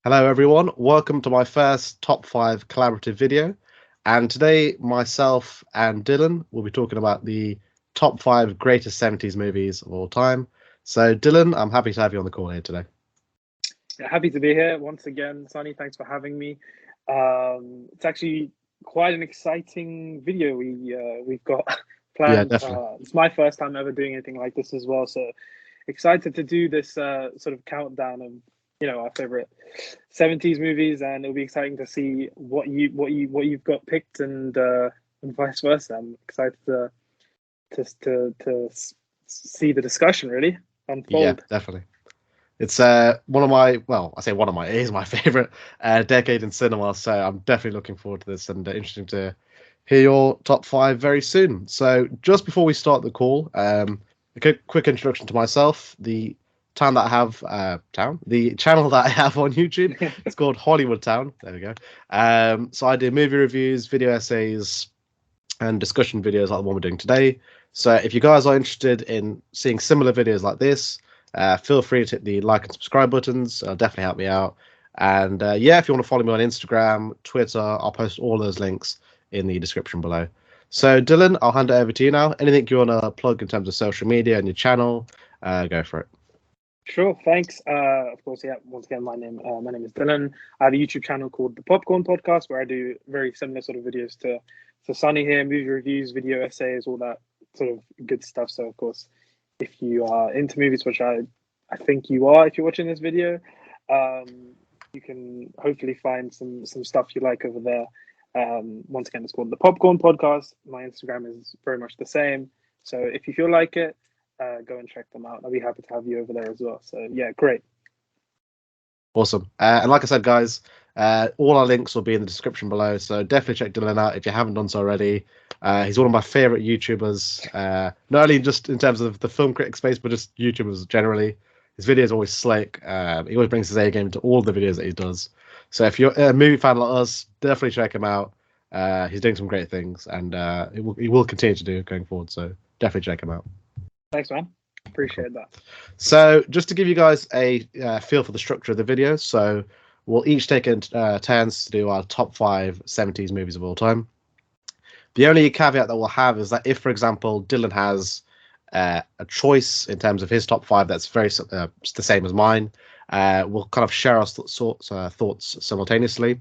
Hello everyone, welcome to my first top 5 collaborative video, and today myself and Dillon will be talking about the top 5 greatest 70s movies of all time. So Dillon, I'm happy to have you on the call here today. Happy to be here once again, Sonny. Thanks for having me. It's actually quite an exciting video we've got Yeah, planned. definitely. It's my first time ever doing anything like this as well, so excited to do this sort of countdown of our favorite 70s movies, and it'll be exciting to see what you've got picked and vice versa. I'm excited to see the discussion really Yeah, unfold. definitely. It's one of my, well, I say one of my, it is my favorite decade in cinema, so I'm definitely looking forward to this and interesting to hear your top 5 very soon. So just before we start the call, a quick introduction to myself. The the channel that I have on YouTube, it's called Hollywood Town. There we go. So I do movie reviews, video essays, and discussion videos like the one we're doing today. So if you guys are interested in seeing similar videos like this, feel free to hit the like and subscribe buttons. It'll definitely help me out. And yeah, if you want to follow me on Instagram, Twitter, I'll post all those links in the description below. So Dillon, I'll hand it over to you now. Anything you want to plug in terms of social media and your channel, go for it. Sure, thanks. Of course, yeah. Once again, my name is Dillon. I have a YouTube channel called the Popcorn Podcast where I do very similar sort of videos to Sunny here, movie reviews, video essays, all that sort of good stuff. So, of course, if you are into movies, which I think you are, if you're watching this video, you can hopefully find some stuff you like over there. Once again, it's called the Popcorn Podcast. My Instagram is very much the same. So if you feel like it, go and check them out. I'll be happy to have you over there as well. So yeah, great. Awesome. And like I said, guys, all our links will be in the description below. So definitely check Dylan out if you haven't done so already. He's one of my favorite YouTubers, not only just in terms of the film critic space, but just YouTubers generally. His videos are always slick. He always brings his A game to all the videos that he does. So if you're a movie fan like us, definitely check him out. He's doing some great things, and he will continue to do going forward. So definitely check him out. Thanks, man. Cool. Appreciate that. So just to give you guys a feel for the structure of the video, so we'll each take turns to do our top 5 70s movies of all time. The only caveat that we'll have is that if, for example, Dylan has a choice in terms of his top 5 that's very the same as mine, we'll kind of share our thoughts simultaneously.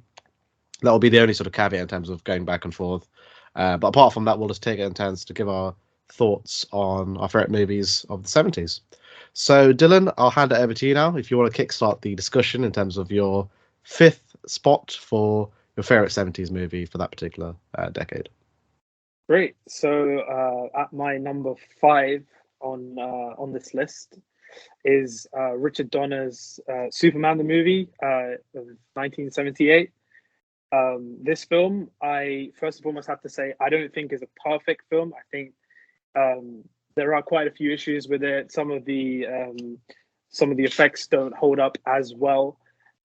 That will be the only sort of caveat in terms of going back and forth. But apart from that, we'll just take it in turns to give our thoughts on our favorite movies of the 70s. So, Dylan, I'll hand it over to you now if you want to kickstart the discussion in terms of your 5th spot for your favorite 70s movie for that particular decade. Great. So at my number 5 on this list is Richard Donner's Superman the movie of 1978. This film, I first and foremost have to say, I don't think is a perfect film. I think there are quite a few issues with it. Some of the effects don't hold up as well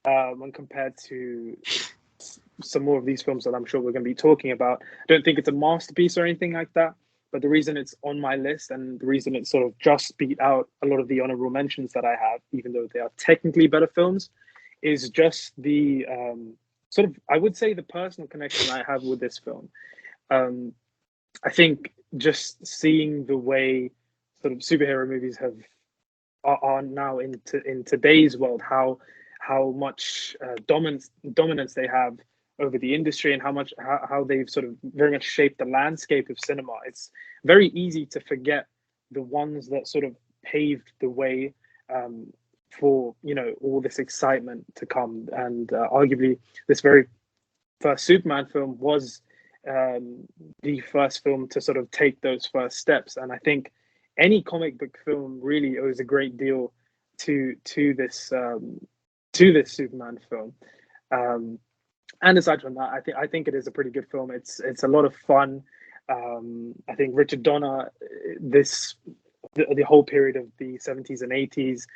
when compared to some more of these films that I'm sure we're going to be talking about. I don't think it's a masterpiece or anything like that. But the reason it's on my list and the reason it sort of just beat out a lot of the honorable mentions that I have, even though they are technically better films, is just the sort of, I would say, the personal connection I have with this film. I think just seeing the way sort of superhero movies are now in today's world, how much dominance they have over the industry, and how they've sort of very much shaped the landscape of cinema. It's very easy to forget the ones that sort of paved the way for all this excitement to come. And arguably, this very first Superman film was the first film to sort of take those first steps. And I think any comic book film really owes a great deal to this Superman film. And aside from that, I think it is a pretty good film. It's a lot of fun. I think Richard Donner, the whole period of the 70s and 80s,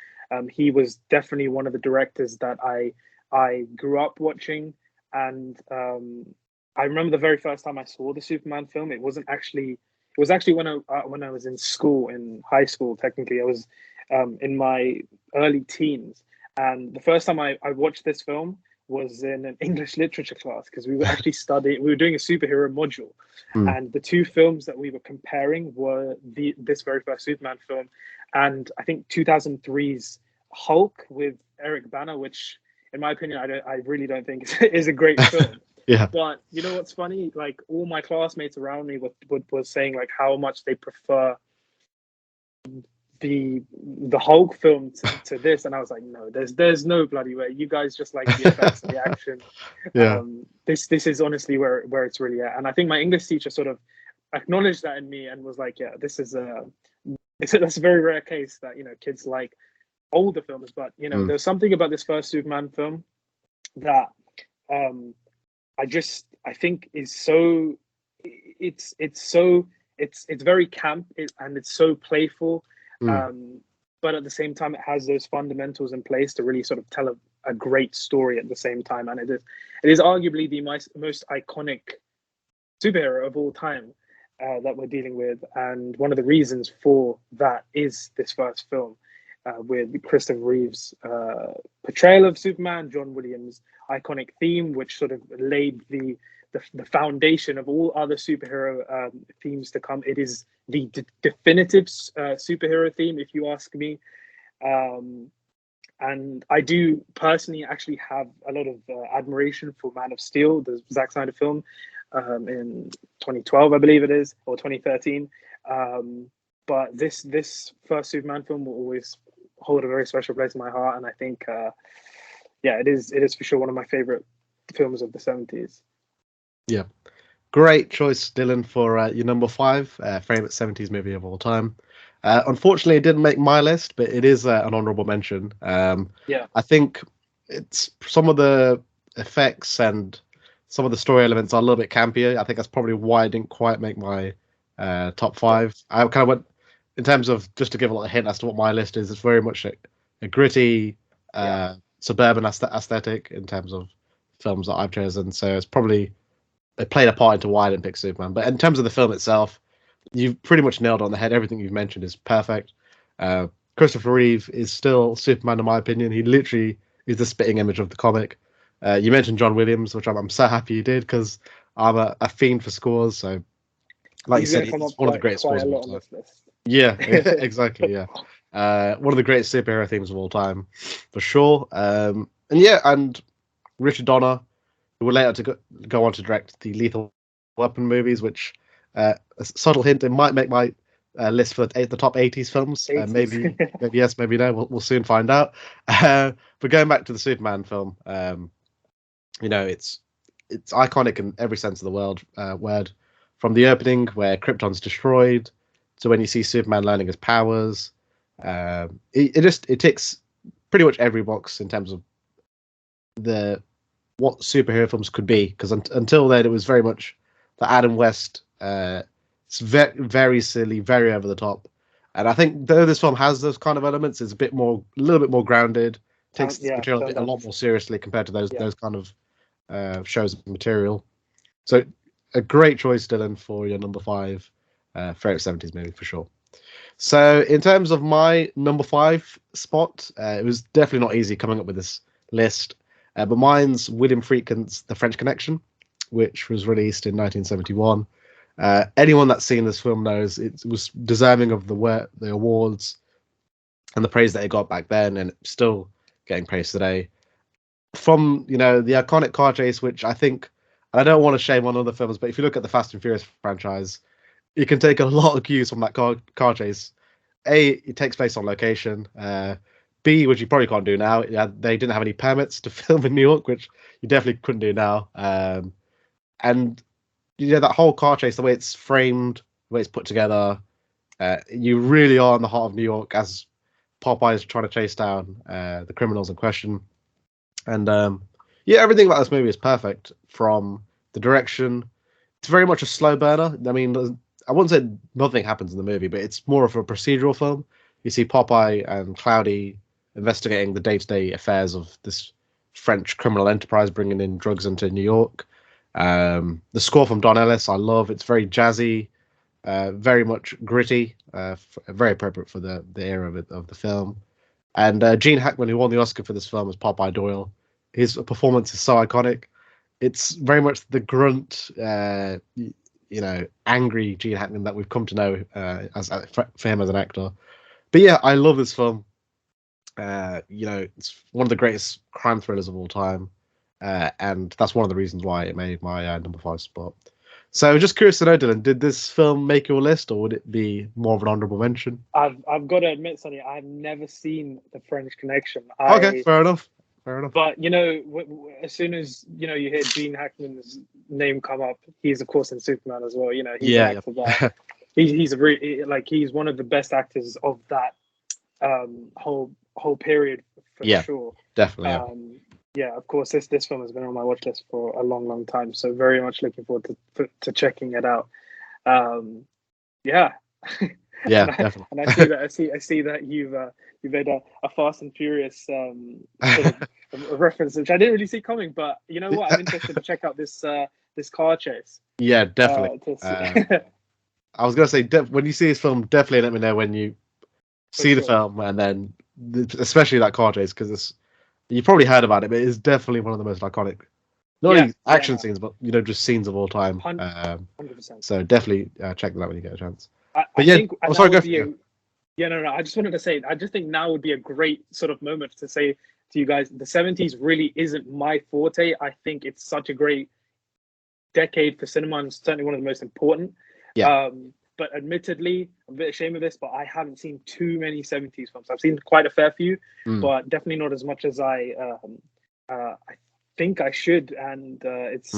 he was definitely one of the directors that I grew up watching. And I remember the very first time I saw the Superman film. It was actually when I was in school, in high school. Technically, I was in my early teens, And the first time I watched this film was in an English literature class because we were actually studying, we were doing a superhero module. Mm. And the two films that we were comparing were this very first Superman film and I think 2003's Hulk with Eric Bana, which in my opinion, I really don't think is a great film. Yeah. But you know what's funny? Like all my classmates around me were saying like how much they prefer the Hulk film to this, and I was like, no, there's no bloody way. You guys just like the effects and the action. Yeah. This is honestly where it's really at. And I think my English teacher sort of acknowledged that in me and was like, yeah, this is that's a very rare case that kids like older films, but there's something about this first Superman film that I think is so it's very camp and it's so playful. But at the same time, it has those fundamentals in place to really sort of tell a great story at the same time. And it is arguably the most iconic superhero of all time that we're dealing with. And one of the reasons for that is this first film with Christopher Reeve's portrayal of Superman, John Williams' iconic theme, which sort of laid the foundation of all other superhero themes to come. It is the definitive superhero theme, if you ask me. And I do personally actually have a lot of admiration for Man of Steel, the Zack Snyder film in 2012, I believe it is, or 2013. But this first Superman film will always hold a very special place in my heart. And I think, it is for sure one of my favorite films of the 70s. Yeah. Great choice, Dillon, for your number 5 favorite 70s movie of all time. Unfortunately, it didn't make my list, but it is an honourable mention. I think it's some of the effects and some of the story elements are a little bit campier. I think that's probably why it didn't quite make my top 5. I kind of went, in terms of, just to give a little hint as to what my list is, it's very much a gritty suburban aesthetic in terms of films that I've chosen. So it's probably, it played a part into why I didn't pick Superman. But in terms of the film itself, you've pretty much nailed on the head. Everything you've mentioned is perfect. Christopher Reeve is still Superman in my opinion. He literally is the spitting image of the comic. You mentioned John Williams, which I'm so happy you did, because I'm a fiend for scores. So, like you said, it's one of the great scores of all time. Yeah, exactly. Yeah, one of the great superhero themes of all time, for sure. And Richard Donner, who will later go on to direct the Lethal Weapon movies, which a subtle hint, it might make my list for the top 80s films. Maybe yes, maybe no. We'll soon find out. But going back to the Superman film, it's iconic in every sense of the word. From the opening where Krypton's destroyed to when you see Superman learning his powers, it ticks pretty much every box in terms of what superhero films could be. Because until then, it was very much the Adam West. It's very, very silly, very over the top, and I think though this film has those kind of elements, it's a little bit more grounded. Takes the material a lot more seriously compared to those kind of shows of material. So a great choice, Dillon, for your number 5 favorite 70s movie for sure. So in terms of my number 5 spot, it was definitely not easy coming up with this list, but mine's William Friedkin's The French Connection, which was released in 1971. Anyone that's seen this film knows it was deserving of the awards and the praise that it got back then, and it's still getting praise today. From the iconic car chase, which I think, and I don't want to shame on other films, but if you look at the Fast and Furious franchise, you can take a lot of cues from that car chase. A, it takes place on location. B, which you probably can't do now. They didn't have any permits to film in New York, which you definitely couldn't do now. And that whole car chase, the way it's framed, the way it's put together, you really are in the heart of New York as Popeye is trying to chase down the criminals in question. And everything about this movie is perfect. From the direction, it's very much a slow burner. I mean, I wouldn't say nothing happens in the movie, but it's more of a procedural film. You see Popeye and Cloudy investigating the day-to-day affairs of this French criminal enterprise bringing in drugs into New York. The score from Don Ellis, I love. It's very jazzy, very much gritty, very appropriate for the era of the film. And Gene Hackman, who won the Oscar for this film as Popeye Doyle, his performance is so iconic. It's very much the grunt, angry Gene Hackman that we've come to know for him as an actor. But yeah, I love this film. It's one of the greatest crime thrillers of all time, and that's one of the reasons why it made my number 5 spot. So, just curious to know, Dylan, did this film make your list, or would it be more of an honourable mention? I've got to admit, Sonny, I've never seen The French Connection. Okay, fair enough. But as soon as you hear Gene Hackman's name come up, he's of course in Superman as well. He's an actor that he's one of the best actors of that whole period for sure. Definitely. Of course, this film has been on my watch list for a long time, so very much looking forward to checking it out. Definitely. And I see that you've made a Fast and Furious sort of reference, which I didn't really see coming. But you know what? I'm interested to check out this car chase. Yeah, definitely. I was gonna say when you see this film, definitely let me know when you see the film, and then especially that car chase, because you probably heard about it, but it's definitely one of the most iconic, not only action scenes, but just scenes of all time. 100%. So definitely check that out when you get a chance. I just wanted to say, I just think now would be a great sort of moment to say to you guys, the 70s really isn't my forte. I think it's such a great decade for cinema, and certainly one of the most important. But admittedly, I'm a bit ashamed of this, but I haven't seen too many 70s films. I've seen quite a fair few, but definitely not as much as I think I should. And it's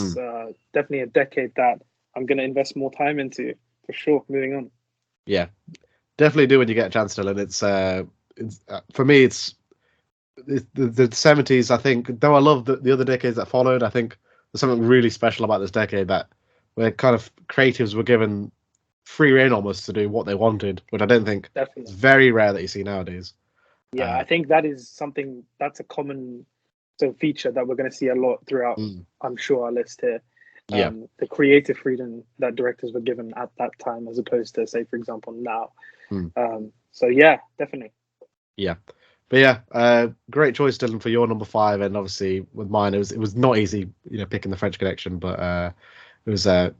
definitely a decade that I'm going to invest more time into, for sure, moving on. Yeah, definitely do when you get a chance, Dylan. It's for me, it's the 70s. I think, though I love the other decades that followed, I think there's something really special about this decade where kind of creatives were given free rein almost to do what they wanted, which I don't think it's very rare that you see nowadays. Yeah, I think that is something that's a common sort of feature that we're going to see a lot throughout, I'm sure, our list here. The creative freedom that directors were given at that time, as opposed to, say, for example, now. So yeah, definitely. Yeah, but great choice, Dylan, for your number 5, and obviously with mine, it was not easy, picking The French Connection, but it was a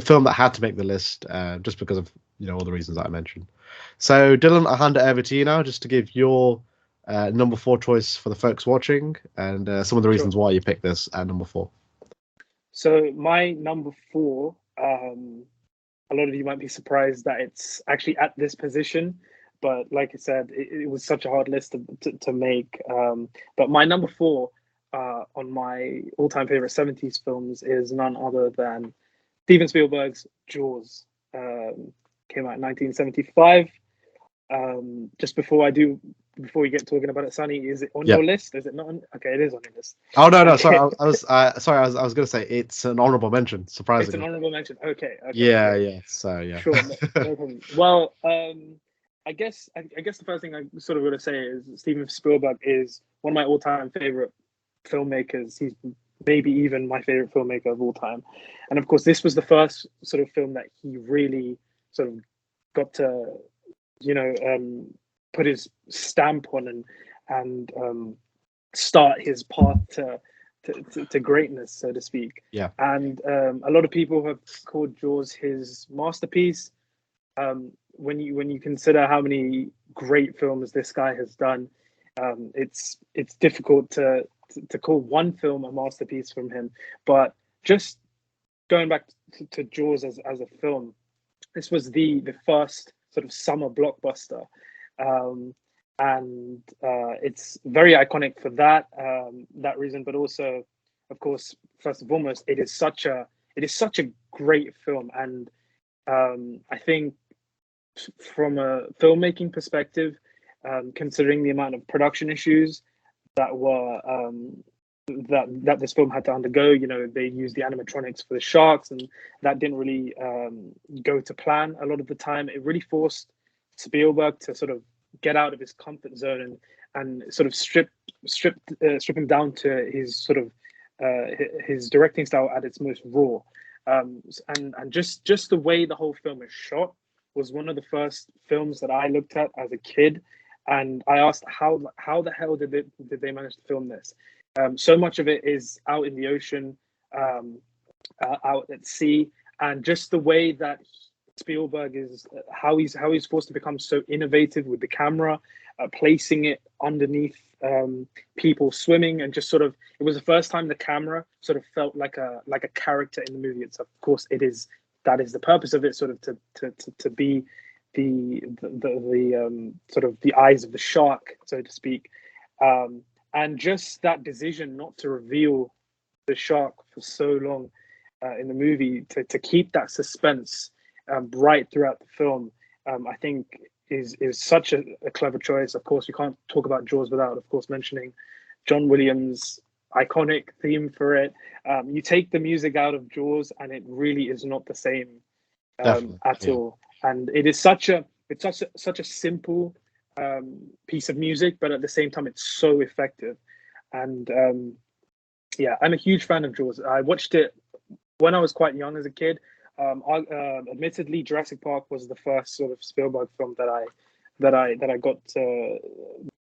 film that had to make the list just because of all the reasons that I mentioned. So Dylan, I'll hand it over to you now, just to give your number 4 choice for the folks watching, and some of the reasons why you picked this at number 4. So my number 4, a lot of you might be surprised that it's actually at this position, but like I said, it was such a hard list to make. But my number 4 on my all-time favorite 70s films is none other than Steven Spielberg's Jaws. Came out in 1975. Just before we get talking about it, Sonny, is it on your list? Is it not on? Okay, it is on your list. Oh no, sorry, I was going to say it's an honorable mention. Surprisingly, it's an honorable mention. Okay. Yeah. So yeah. Sure, no problem. Well, I guess the first thing I sort of want to say is Steven Spielberg is one of my all-time favorite filmmakers. He's maybe even my favorite filmmaker of all time, and of course, this was the first sort of film that he really sort of got to, put his stamp on and start his path to greatness, so to speak. Yeah. And a lot of people have called Jaws his masterpiece. When you consider how many great films this guy has done, it's difficult to call one film a masterpiece from him. But just going back to Jaws as a film, this was the first sort of summer blockbuster. And it's very iconic for that reason, but also, of course, first and foremost, it is such a great film, and I think from a filmmaking perspective, considering the amount of production issues that were that this film had to undergo, they used the animatronics for the sharks, and that didn't really go to plan a lot of the time. It really forced Spielberg to sort of get out of his comfort zone and sort of strip him down to his sort of his directing style at its most raw, and just the way the whole film is shot was one of the first films that I looked at as a kid, And I asked how the hell did they manage to film this? So much of it is out in the ocean, out at sea, and just the way that Spielberg is how he's forced to become so innovative with the camera, placing it underneath people swimming, and just sort of, it was the first time the camera sort of felt like a character in the movie itself. Of course, that is the purpose of it, sort of to be the sort of the eyes of the shark, so to speak, and just that decision not to reveal the shark for so long in the movie, to keep that suspense right throughout the film, I think is such a clever choice. Of course, we can't talk about Jaws without, of course, mentioning John Williams' iconic theme for it. You take the music out of Jaws, and it really is not the same at all. And it is such a simple piece of music, but at the same time, it's so effective. And yeah, I'm a huge fan of Jaws. I watched it when I was quite young as a kid. Admittedly, Jurassic Park was the first sort of Spielberg film that I got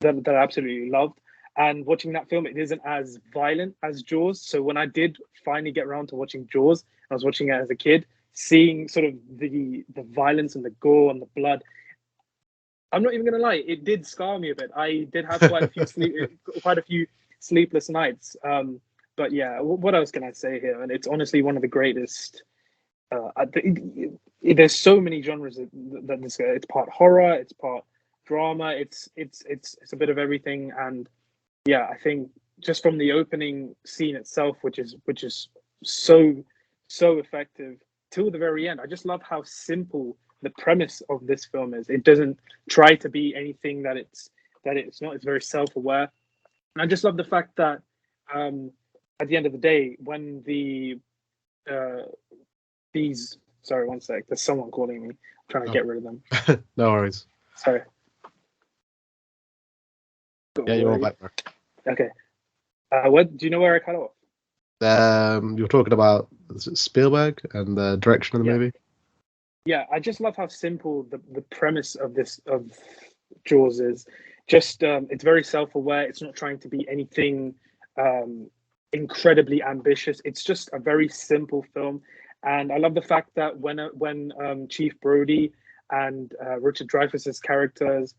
that I absolutely loved. And watching that film, it isn't as violent as Jaws. So when I did finally get around to watching Jaws, I was watching it as a kid, seeing sort of the violence and the gore and the blood. I'm not even gonna lie, it did scar me a bit. I did have quite a few sleepless nights. But yeah, what else can I say here? And it's honestly one of the greatest. There's so many genres that this. It's part horror, it's part drama, it's a bit of everything. And yeah, I think just from the opening scene itself, which is so effective, till the very end, I just love how simple the premise of this film is. It doesn't try to be anything that it's not. It's very self-aware, and I just love the fact that at the end of the day, when sorry, one sec. There's someone calling me. I'm trying to get rid of them. No worries. Sorry. Yeah, you're all back. Okay. What do you know where I cut off? You're talking about Spielberg and the direction of the movie. Yeah, I just love how simple the premise of Jaws is. Just it's very self-aware. It's not trying to be anything incredibly ambitious. It's just a very simple film. And I love the fact that when Chief Brody and Richard Dreyfuss's characters,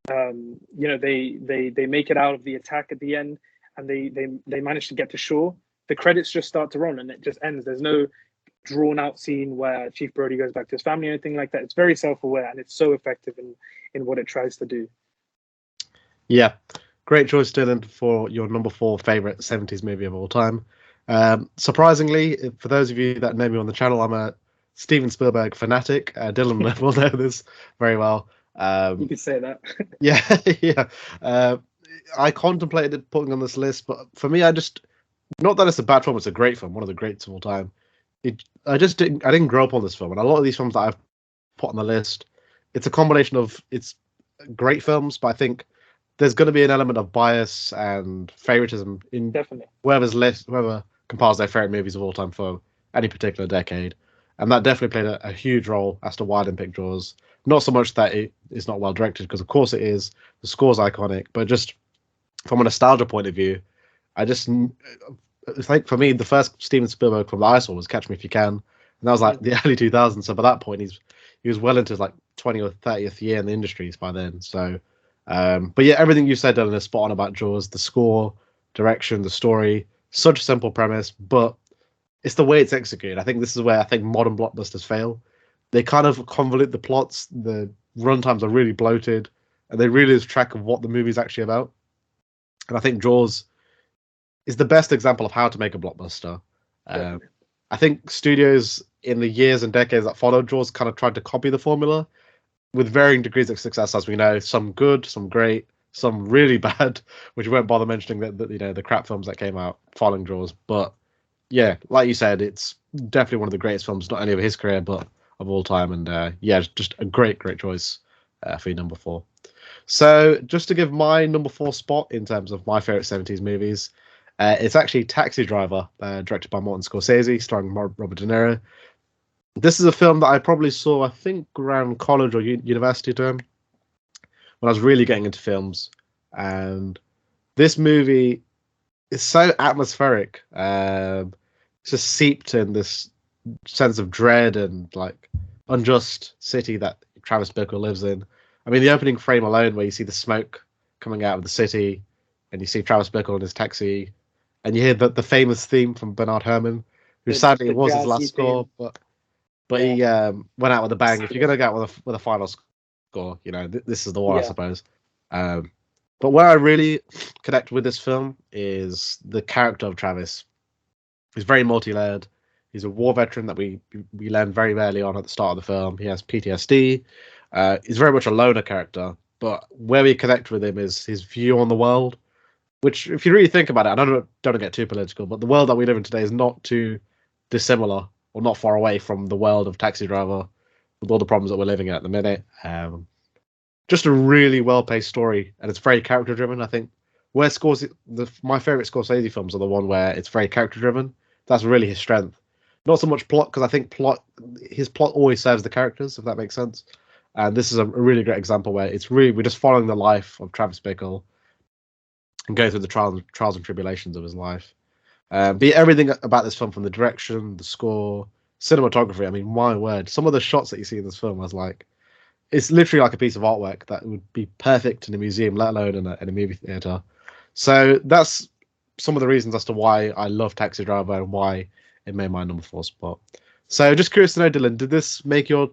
they make it out of the attack at the end, and they manage to get to shore, the credits just start to roll and it just ends. There's no drawn out scene where Chief Brody goes back to his family or anything like that. It's very self-aware, and it's so effective in what it tries to do. Yeah. Great choice, Dillon, for your number 4 favorite 70s movie of all time. Surprisingly, for those of you that know me on the channel, I'm a Steven Spielberg fanatic. Dillon will know this very well. You could say that. Yeah. I contemplated putting on this list, but for me, not that it's a bad film, it's a great film, one of the greats of all time. I didn't grow up on this film, and a lot of these films that I've put on the list, it's a combination of it's great films, but I think there's going to be an element of bias and favoritism in Definitely whoever compiles their favorite movies of all time for any particular decade, and that definitely played a huge role as to why I didn't pick Jaws. Not so much that it is not well directed, because of course it is. The score's iconic, but just from a nostalgia point of view, I think for me the first Steven Spielberg film that I saw was Catch Me If You Can, and that was like the early 2000s. So by that point, he was well into his like 20th or 30th year in the industries by then. So. But yeah, everything you said, Dylan, is spot on about Jaws. The score, direction, the story, such a simple premise, but it's the way it's executed. I think this is where I think modern blockbusters fail. They kind of convolute the plots, the runtimes are really bloated, and they really lose track of what the movie's actually about. And I think Jaws is the best example of how to make a blockbuster. I think studios in the years and decades that followed Jaws kind of tried to copy the formula, with varying degrees of success, as we know. Some good, some great, some really bad, which we won't bother mentioning the crap films that came out following Jaws. But yeah, like you said, it's definitely one of the greatest films, not only of his career, but of all time. And yeah, just a great choice for your number 4. So just to give my number 4 spot in terms of my favorite 70s movies, it's actually Taxi Driver, directed by Martin Scorsese, starring Robert De Niro. This is a film that I probably saw, I think, around college or university term. when I was really getting into films, and this movie is so atmospheric. It's just seeped in this sense of dread and like unjust city that Travis Bickle lives in. I mean, the opening frame alone, where you see the smoke coming out of the city, and you see Travis Bickle in his taxi, and you hear the famous theme from Bernard Herrmann, who sadly it was his last score, but he went out with a bang. If you're gonna go out with a final score, you know this is the one, I suppose. But where I really connect with this film is the character of Travis. He's very multi-layered. He's a war veteran that we learn very early on at the start of the film. He has PTSD. He's very much a loner character, but where we connect with him is his view on the world, which, if you really think about it, I don't get too political, but the world that we live in today is not too dissimilar or not far away from the world of Taxi Driver, with all the problems that we're living at the minute. Just a really well-paced story, and it's very character-driven. I think where my favorite Scorsese films are the one where it's very character-driven. That's really his strength. Not so much plot, because I think his plot always serves the characters, if that makes sense. And this is a really great example where we're just following the life of Travis Bickle and going through the trials and tribulations of his life. Be everything about this film, from the direction, the score, cinematography. I mean, my word, some of the shots that you see in this film was like, it's literally like a piece of artwork that would be perfect in a museum, let alone in a movie theater. So that's some of the reasons as to why I love Taxi Driver and why it made my number 4 spot. So just curious to know, Dillon, did this make your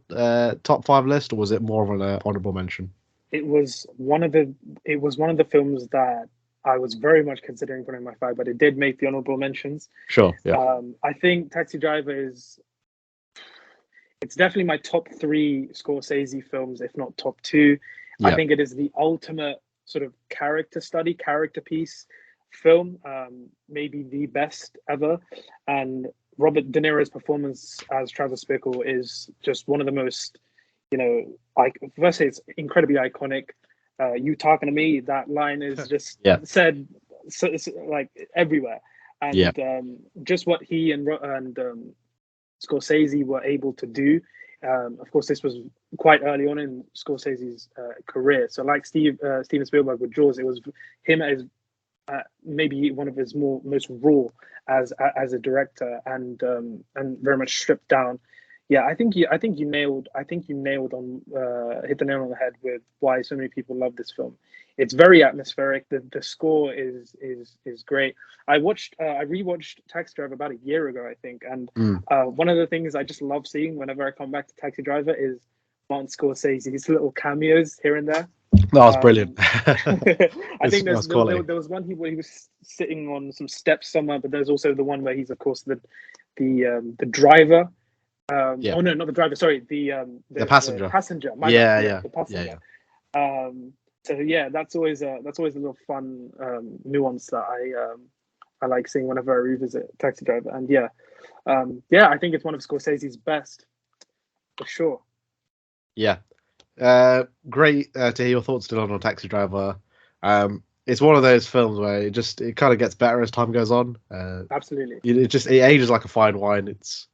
top 5 list, or was it more of an honourable mention? It was one of the films that I was very much considering putting in my 5, but it did make the honourable mentions. Sure. Yeah. I think Taxi Driver it's definitely my top 3 Scorsese films, if not top 2. Yeah. I think it is the ultimate sort of character piece film, maybe the best ever. And Robert De Niro's performance as Travis Bickle is just one of the most, firstly, it's incredibly iconic. You talking to me, that line is just said like everywhere. And just what he and Scorsese were able to do. Of course, this was quite early on in Scorsese's career. So like Steven Spielberg with Jaws, it was him as maybe one of his most raw as a director, and very much stripped down. Yeah, I think you nailed on hit the nail on the head with why so many people love this film. It's very atmospheric. The score is great. I rewatched Taxi Driver about a year ago, I think, and one of the things I just love seeing whenever I come back to Taxi Driver is Martin Scorsese's little cameos here and there. That was brilliant. I think there was one where he was sitting on some steps somewhere, but there's also the one where he's, of course, the driver. Oh no, not the driver. Sorry, the passenger. The passenger. The passenger. Yeah. So yeah, that's always a little fun nuance that I like seeing whenever I revisit Taxi Driver. And I think it's one of Scorsese's best, for sure. Yeah. Great to hear your thoughts, Dillon, on Taxi Driver. It's one of those films where it kind of gets better as time goes on. Absolutely. It ages like a fine wine. It's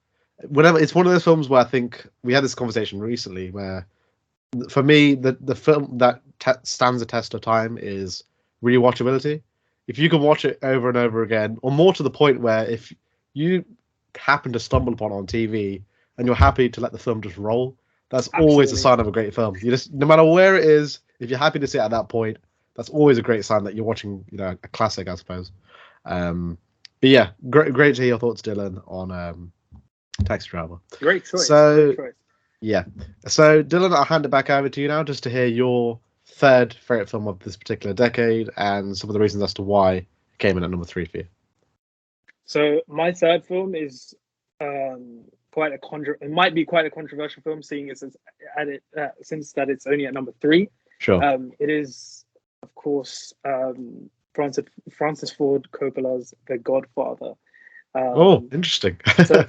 one of those films where I think we had this conversation recently where, for me, the film that stands the test of time is rewatchability. If you can watch it over and over again, or more to the point where if you happen to stumble upon it on TV and you're happy to let the film just roll, that's always a sign of a great film. No matter where it is, if you're happy to see it at that point, that's always a great sign that you're watching, a classic, I suppose. But yeah, great to hear your thoughts, Dillon, on Taxi Driver. Great choice. Yeah. So, Dillon, I'll hand it back over to you now just to hear your third favourite film of this particular decade and some of the reasons as to why it came in at number 3 for you. So, my third film is it might be quite a controversial film, seeing since that it's only at number 3. Sure. It is, of course, Francis Ford Coppola's The Godfather. Interesting. So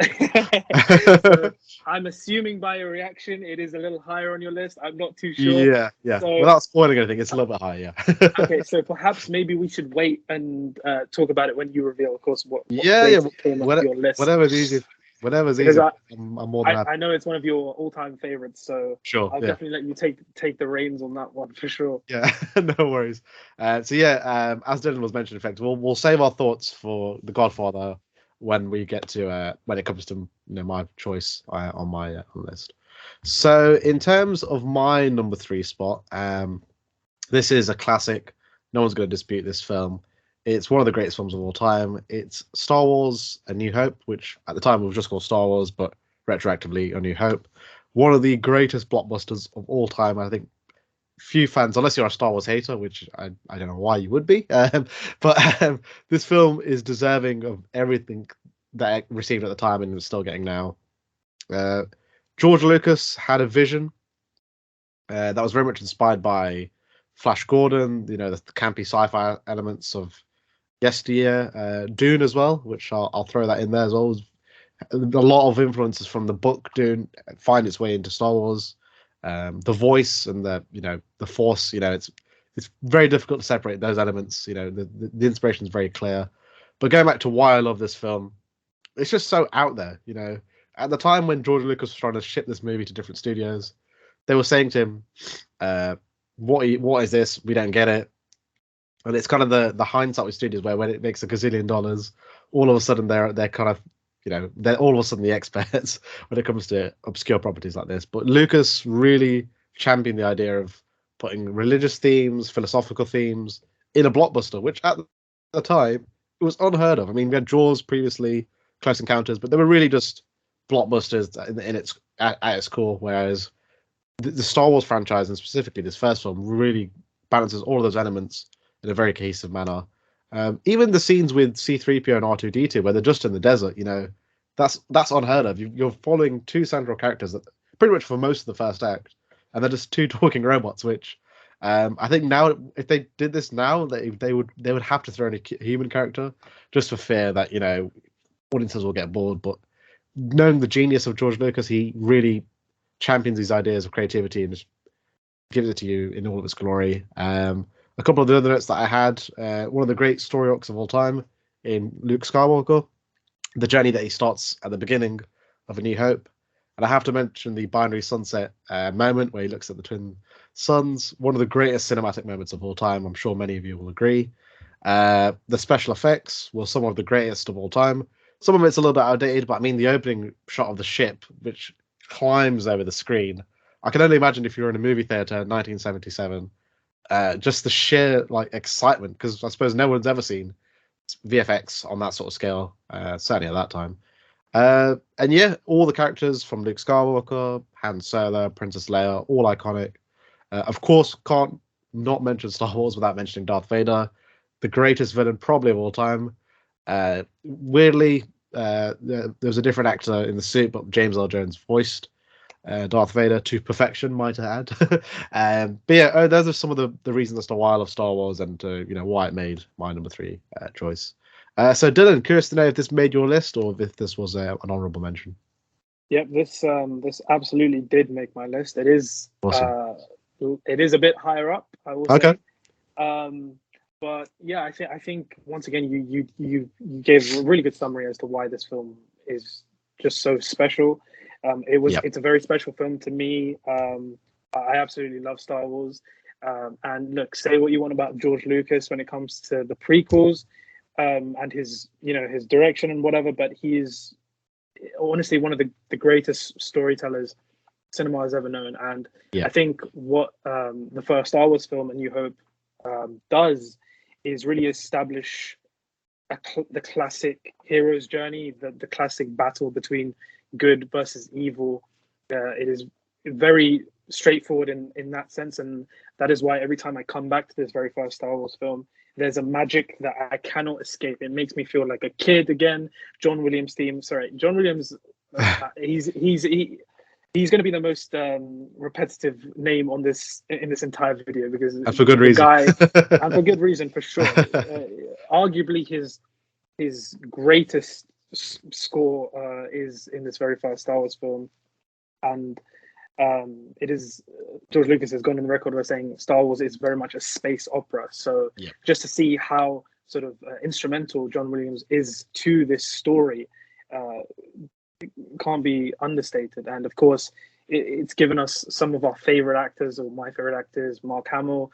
I'm assuming by your reaction, it is a little higher on your list. I'm not too sure. Yeah. So, without spoiling anything, it's a little bit higher. Yeah. Okay, so perhaps maybe we should wait and talk about it when you reveal, of course, what came off your list. Whatever's easiest. Whatever's Because easy, I'm more than happy. I know it's one of your all-time favorites, so Sure, I'll yeah. definitely let you take the reins on that one for sure. Yeah, no worries. So yeah, as Dylan was mentioning, in fact, we'll save our thoughts for The Godfather when we get to when it comes to my choice on my on the list. So in terms of my number 3 spot, this is a classic. No one's going to dispute this film. It's one of the greatest films of all time. It's Star Wars: A New Hope, which at the time was just called Star Wars, but retroactively A New Hope. One of the greatest blockbusters of all time. I think few fans, unless you're a Star Wars hater, which I don't know why you would be, but this film is deserving of everything that it received at the time and is still getting now. George Lucas had a vision that was very much inspired by Flash Gordon, the campy sci-fi elements of yesteryear, Dune as well, which I'll throw that in there as well. A lot of influences from the book Dune find its way into Star Wars. The voice and the Force, it's very difficult to separate those elements. The inspiration is very clear. But going back to why I love this film, it's just so out there. At the time when George Lucas was trying to ship this movie to different studios, they were saying to him, "What is this? We don't get it." And it's kind of the hindsight with studios where when it makes $1 gazillion, all of a sudden they're kind of they're all of a sudden the experts when it comes to obscure properties like this. But Lucas really championed the idea of putting religious themes, philosophical themes in a blockbuster, which at the time it was unheard of. I mean, we had Jaws previously, Close Encounters, but they were really just blockbusters in its at its core. Whereas the Star Wars franchise, and specifically this first film, really balances all of those elements in a very cohesive manner. Even the scenes with C-3PO and R2-D2, where they're just in the desert, that's unheard of. You're following two central characters that pretty much for most of the first act, and they're just two talking robots. Which I think now, if they did this now, they would have to throw in a human character just for fear that audiences will get bored. But knowing the genius of George Lucas, he really champions these ideas of creativity and just gives it to you in all of its glory. A couple of the other notes that I had, one of the great story arcs of all time in Luke Skywalker, the journey that he starts at the beginning of A New Hope. And I have to mention the binary sunset moment where he looks at the twin suns, one of the greatest cinematic moments of all time. I'm sure many of you will agree. The special effects were some of the greatest of all time. Some of it's a little bit outdated, but I mean, the opening shot of the ship, which climbs over the screen. I can only imagine if you're in a movie theater in 1977, just the sheer excitement, because I suppose no one's ever seen VFX on that sort of scale, certainly at that time. And yeah, all the characters from Luke Skywalker, Han Solo, Princess Leia, all iconic. Of course, can't not mention Star Wars without mentioning Darth Vader, the greatest villain probably of all time. Weirdly, there was a different actor in the suit, but James Earl Jones voiced Darth Vader to perfection, might I add. But yeah, those are some of the reasons as to why I love Star Wars and why it made my number 3 choice. So Dylan, curious to know if this made your list or if this was an honourable mention. Yep, this absolutely did make my list. It is awesome. It is a bit higher up, I will say. But yeah, I think once again you gave a really good summary as to why this film is just so special. It's a very special film to me. I absolutely love Star Wars. And look, say what you want about George Lucas when it comes to the prequels, and his direction and whatever, but he is honestly one of the greatest storytellers cinema has ever known. And I think what the first Star Wars film, A New Hope, does is really establish the classic hero's journey, the classic battle between good versus evil. It is very straightforward in that sense, and that is why every time I come back to this very first Star Wars film, there's a magic that I cannot escape. It makes me feel like a kid again. John Williams theme. Sorry, John Williams. He's going to be the most repetitive name on this in this entire video, because and for good reason. And for good reason, for sure. Arguably his greatest score is in this very first Star Wars film, and it is George Lucas has gone on the record by saying Star Wars is very much a space opera. So just to see how sort of instrumental John Williams is to this story, can't be understated. And of course, it's given us some of our favorite actors, or my favorite actors: Mark Hamill,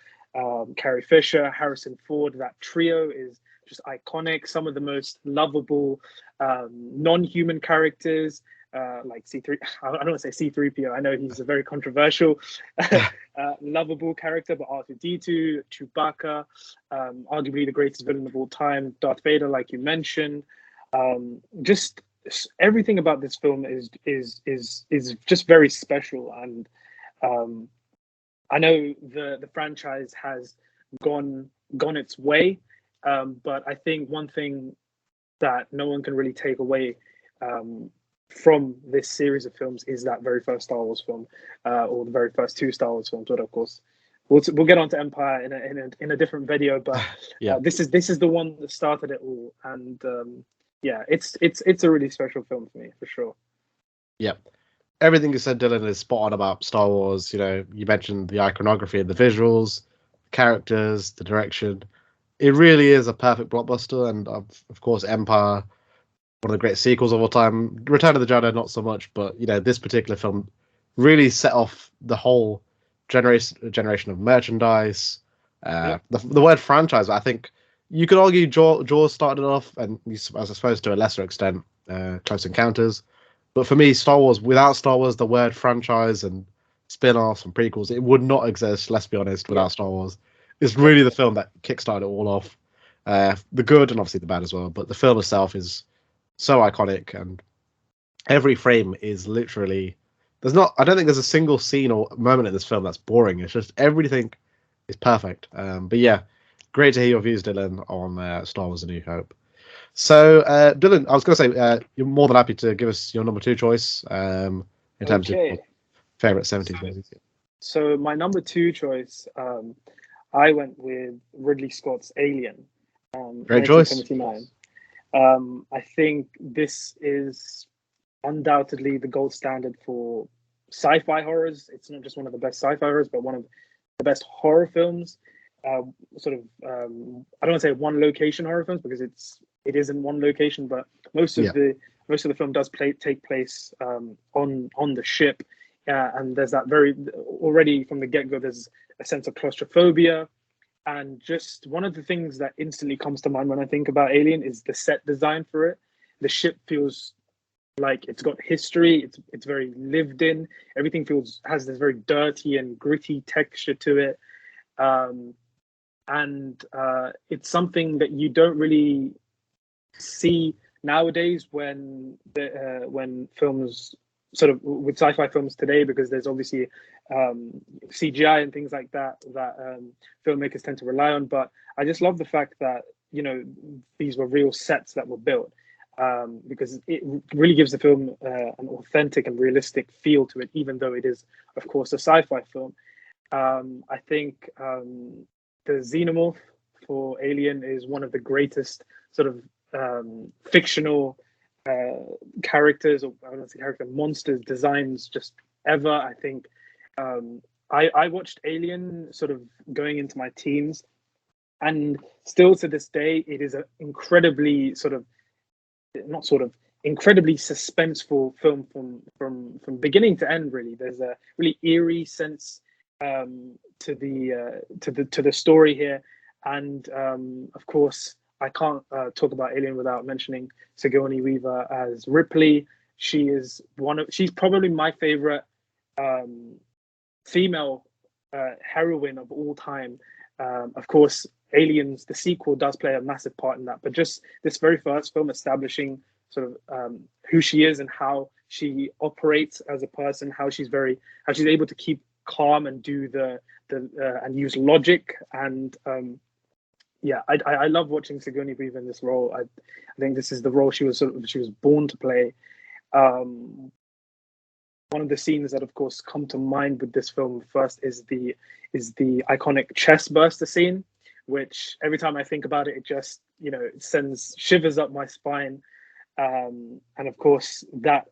Carrie Fisher, Harrison Ford. That trio is just iconic. Some of the most lovable non-human characters, like C3. I don't want to say C3PO. I know he's a very controversial, lovable character, but R2D2, Chewbacca, arguably the greatest villain of all time, Darth Vader, like you mentioned. Just everything about this film is just very special. And I know the franchise has gone its way, but I think one thing that no one can really take away from this series of films is that very first Star Wars film, or the very first two Star Wars films. But of course, we'll get on to Empire in a different video. But Yeah. this is the one that started it all, and yeah, it's a really special film for me, for sure. Yeah. Everything you said, Dylan, is spot on about Star Wars. You know, you mentioned the iconography and the visuals, characters, the direction. It really is a perfect blockbuster, and of course, Empire, one of the great sequels of all time. Return of the Jedi, not so much, but you know, this particular film really set off the whole generation of merchandise. Yep. The word franchise, I think you could argue Jaws started it off, and I suppose to a lesser extent, Close Encounters. But for me, Star Wars, without Star Wars, the word franchise and spin-offs and prequels, it would not exist, let's be honest, without Star Wars. It's really the film that kickstarted it all off. The good and obviously the bad as well, but the film itself is so iconic, and every frame is literally, I don't think there's a single scene or moment in this film that's boring. It's just everything is perfect. But yeah, great to hear your views, Dylan, on Star Wars: A New Hope. So, Dylan, I was going to say, you're more than happy to give us your number 2 choice in terms of your favorite 70s movies. So my number 2 choice, I went with Ridley Scott's Alien, Great choice. 1979. I think this is undoubtedly the gold standard for sci-fi horrors. It's not just one of the best sci-fi horrors, but one of the best horror films. I don't want to say one location horror films, because it isn't one location, but most of the film does take place on the ship, and there's that already from the get-go, there's a sense of claustrophobia. And just one of the things that instantly comes to mind when I think about Alien is the set design for it. The ship feels like it's got history. It's very lived in. Everything has this very dirty and gritty texture to it. And it's something that you don't really see nowadays when films, sort of with sci-fi films today, because there's obviously CGI and things like that filmmakers tend to rely on. But I just love the fact that, you know, these were real sets that were built, because it really gives the film an authentic and realistic feel to it, even though it is, of course, a sci-fi film. I think the xenomorph for Alien is one of the greatest sort of fictional characters, or I don't say character, monsters designs just ever. I think I watched Alien sort of going into my teens, and still to this day, it is an incredibly incredibly suspenseful film from beginning to end. Really, there's a really eerie sense to the story here, and of course, I can't talk about Alien without mentioning Sigourney Weaver as Ripley. She's probably my favorite female heroine of all time. Of course, Aliens, the sequel, does play a massive part in that. But just this very first film establishing sort of who she is and how she operates as a person, how she's able to keep calm and do and use logic. And yeah, I love watching Sigourney Weaver in this role. I think this is the role she was born to play. One of the scenes that, of course, come to mind with this film first is the iconic chest burster scene, which every time I think about it, it just, you know, it sends shivers up my spine. And of course, that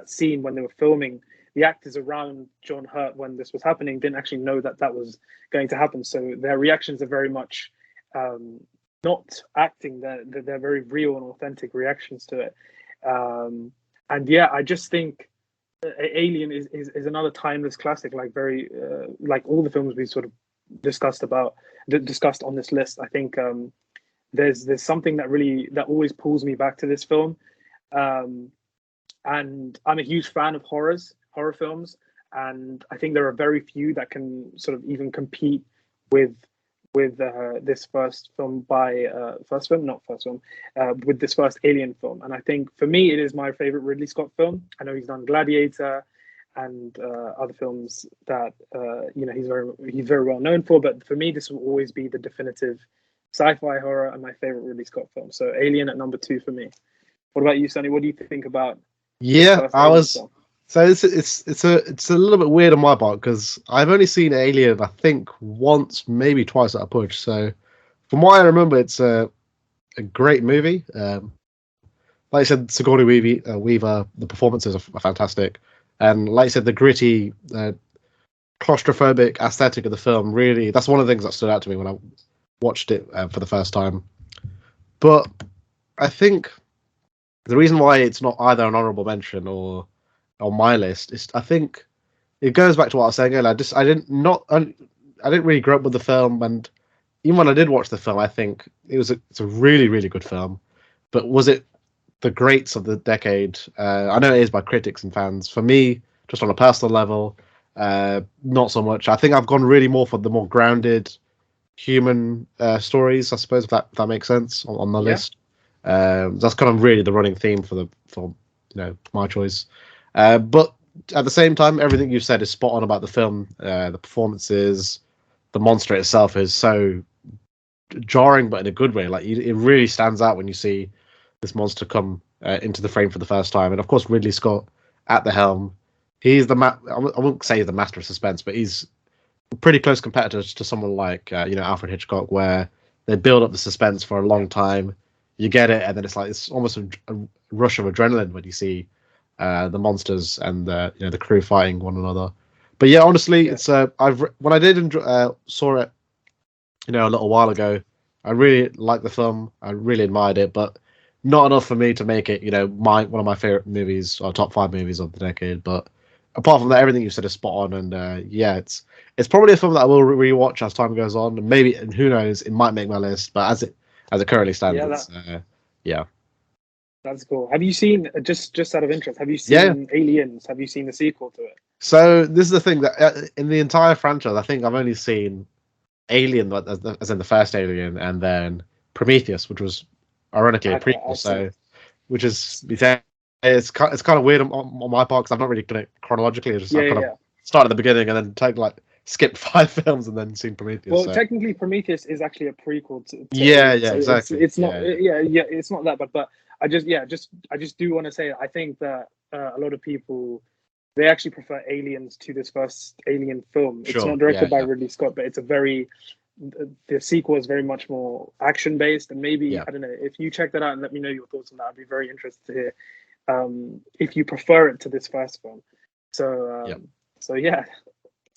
scene when they were filming, the actors around John Hurt when this was happening didn't actually know that was going to happen. So their reactions are very much not acting. They're very real and authentic reactions to it. yeah, I just think Alien is another timeless classic. Like very like all the films we sort of discussed on this list. I think there's something that always pulls me back to this film. And I'm a huge fan of horror films, and I think there are very few that can sort of even compete with this with this first Alien film. And I think for me, it is my favorite Ridley Scott film. I know he's done Gladiator and other films that he's very well known for, but for me, this will always be the definitive sci-fi horror and my favorite Ridley Scott film. So Alien at number 2 for me. What about you, Sonny? What do you think about? Yeah, so it's a little bit weird on my part because I've only seen Alien, I think, once, maybe twice at a push. So from what I remember, it's a great movie. Like I said, Sigourney Weaver, the performances are fantastic, and like I said, the gritty, claustrophobic aesthetic of the film that's one of the things that stood out to me when I watched it for the first time. But I think the reason why it's not either an honourable mention or on my list is I think it goes back to what I was saying earlier. I didn't really grow up with the film, and even when I did watch the film, I think it's a really, really good film. But was it the greats of the decade? I know it is by critics and fans. For me, just on a personal level, not so much. I think I've gone really more for the more grounded human stories, I suppose, if that makes sense on the list. That's kind of really the running theme for my choice. But at the same time, everything you've said is spot on about the film. The performances, the monster itself is so jarring, but in a good way. Like it really stands out when you see this monster come into the frame for the first time. And of course, Ridley Scott at the helm. He's I won't say he's the master of suspense, but he's a pretty close competitor to someone like Alfred Hitchcock, where they build up the suspense for a long time. You get it, and then it's almost a rush of adrenaline when you see the monsters and the crew fighting one another. But yeah, honestly, it's when I did saw it, a little while ago, I really liked the film. I really admired it, but not enough for me to make it, one of my favorite movies or top 5 movies of the decade. But apart from that, everything you said is spot on, and it's probably a film that I will rewatch as time goes on, and maybe, and who knows, it might make my list. But as it currently stands, that's cool. Have you seen, just out of interest, have you seen Aliens? Have you seen the sequel to it? So this is the thing that in the entire franchise, I think I've only seen Alien, as in the first Alien, and then Prometheus, which was ironically a prequel. So, which is it's kind of weird on my part because I've not really done it chronologically. It's just I've kind of started at the beginning and then skipped 5 films and then seen Prometheus. Well, technically, Prometheus is actually a prequel to exactly. It's not it's not that bad, but I just do want to say I think that a lot of people, they actually prefer Aliens to this first Alien film. It's not directed by Ridley Scott, but the sequel is very much more action based, and maybe I don't know, if you check that out and let me know your thoughts on that, I'd be very interested to hear if you prefer it to this first film. So it's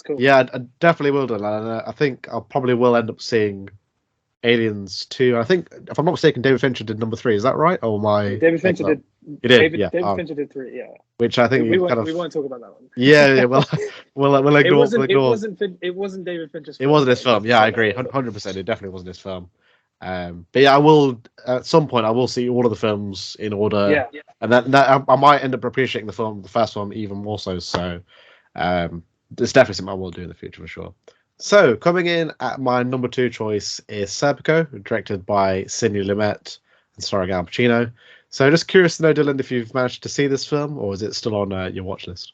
cool. Yeah, I definitely will do. And I think I probably will end up seeing Aliens 2. I think, if I'm not mistaken, David Fincher did number 3. Is that right? Or David Fincher did. He did. David Fincher did 3. Yeah. Which I think we won't talk about that one. Yeah. Well, we'll ignore. It wasn't David Fincher's film. It wasn't his film. Yeah, I agree. 100%. It definitely wasn't his film. But yeah, I will at some point. I will see all of the films in order. Yeah. And that I might end up appreciating the first one even more so. So, it's definitely something I will do in the future for sure. So, coming in at my number 2 choice is Serpico, directed by Sidney Lumet and starring Al Pacino. So, just curious to know, Dillon, if you've managed to see this film, or is it still on your watch list?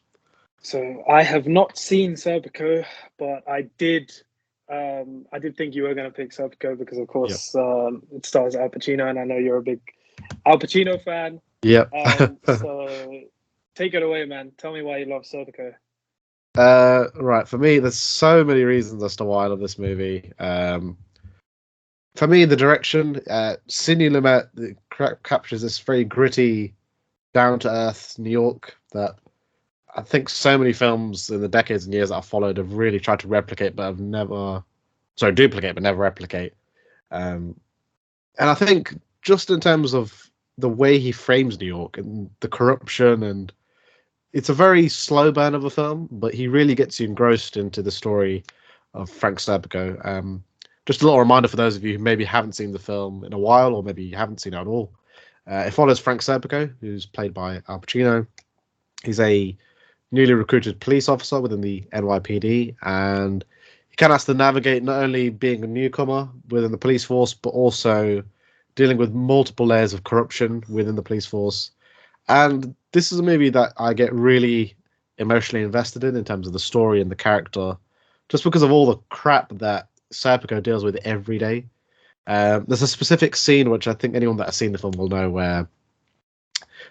So, I have not seen Serpico, but I did think you were going to pick Serpico because, of course, it stars Al Pacino, and I know you're a big Al Pacino fan. Yep. So, take it away, man. Tell me why you love Serpico. Right, for me, there's so many reasons as to why I love this movie. For me, the direction, Sidney Lumet captures this very gritty, down-to-earth New York that I think so many films in the decades and years that I've followed have really tried to replicate, but duplicate, but never replicate. And I think just in terms of the way he frames New York and the corruption, and it's a very slow burn of a film, but he really gets you engrossed into the story of Frank Serpico. Just a little reminder for those of you who maybe haven't seen the film in a while, or maybe you haven't seen it at all. It follows Frank Serpico, who's played by Al Pacino. He's a newly recruited police officer within the NYPD, and he kind of has to navigate not only being a newcomer within the police force, but also dealing with multiple layers of corruption within the police force. And this is a movie that I get really emotionally invested in terms of the story and the character, just because of all the crap that Serpico deals with every day. There's a specific scene which I think anyone that has seen the film will know, where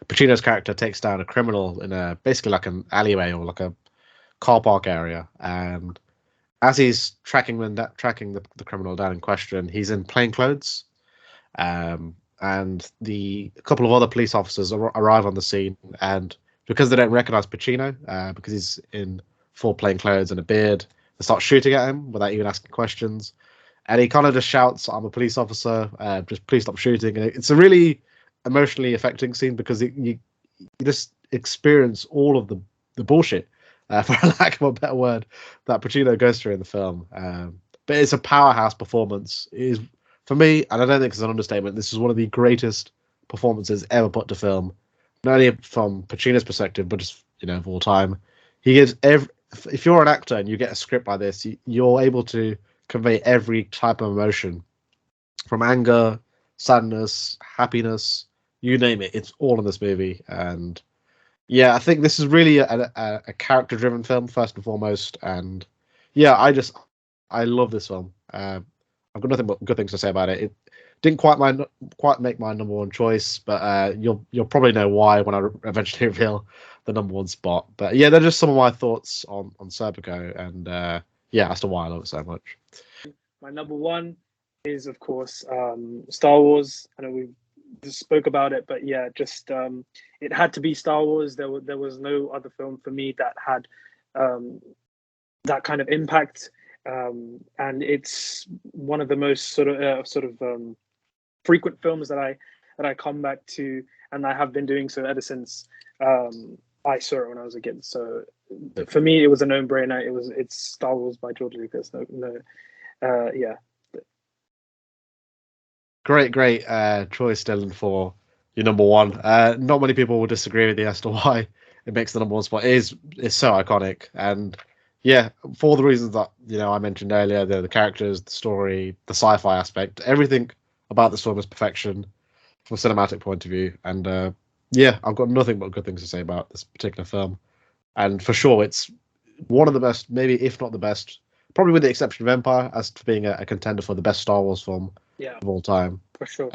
Pacino's character takes down a criminal in a basically like an alleyway or like a car park area, and as he's tracking the criminal down in question, he's in plain clothes, and a couple of other police officers arrive on the scene, and because they don't recognize Pacino, because he's in full plain clothes and a beard, they start shooting at him without even asking questions. And he kind of just shouts, "I'm a police officer, just please stop shooting." And it's a really emotionally affecting scene because you just experience all of the bullshit, for lack of a better word, that Pacino goes through in the film. But it's a powerhouse performance. It is, for me, and I don't think it's an understatement, this is one of the greatest performances ever put to film, not only from Pacino's perspective, but just of all time. He gives if you're an actor and you get a script like this, you're able to convey every type of emotion, from anger, sadness, happiness, you name it. It's all in this movie. And yeah, I think this is really a character-driven film first and foremost. And yeah, I love this film. I've got nothing but good things to say about it. It didn't quite make my number one choice, but you'll probably know why when I eventually reveal the number one spot. But yeah, they're just some of my thoughts on Serpico, and yeah, as to why I love it so much. My number one is, of course, Star Wars. I know we just spoke about it, but yeah, just it had to be Star Wars. There was no other film for me that had that kind of impact, and it's one of the most sort of frequent films that I come back to, and I have been doing so ever since I saw it when I was a kid. So for me, it was a no-brainer. It's Star Wars by George Lucas. Yeah. Great choice, Dillon, for your number one. Not many people will disagree with you as to why it makes the number one spot. It's so iconic, and yeah, for the reasons that I mentioned earlier, the characters, the story, the sci-fi aspect, everything about this film is perfection from a cinematic point of view. And yeah, I've got nothing but good things to say about this particular film, and for sure, it's one of the best, maybe if not the best, probably with the exception of Empire, as to being a contender for the best Star Wars film of all time. For sure.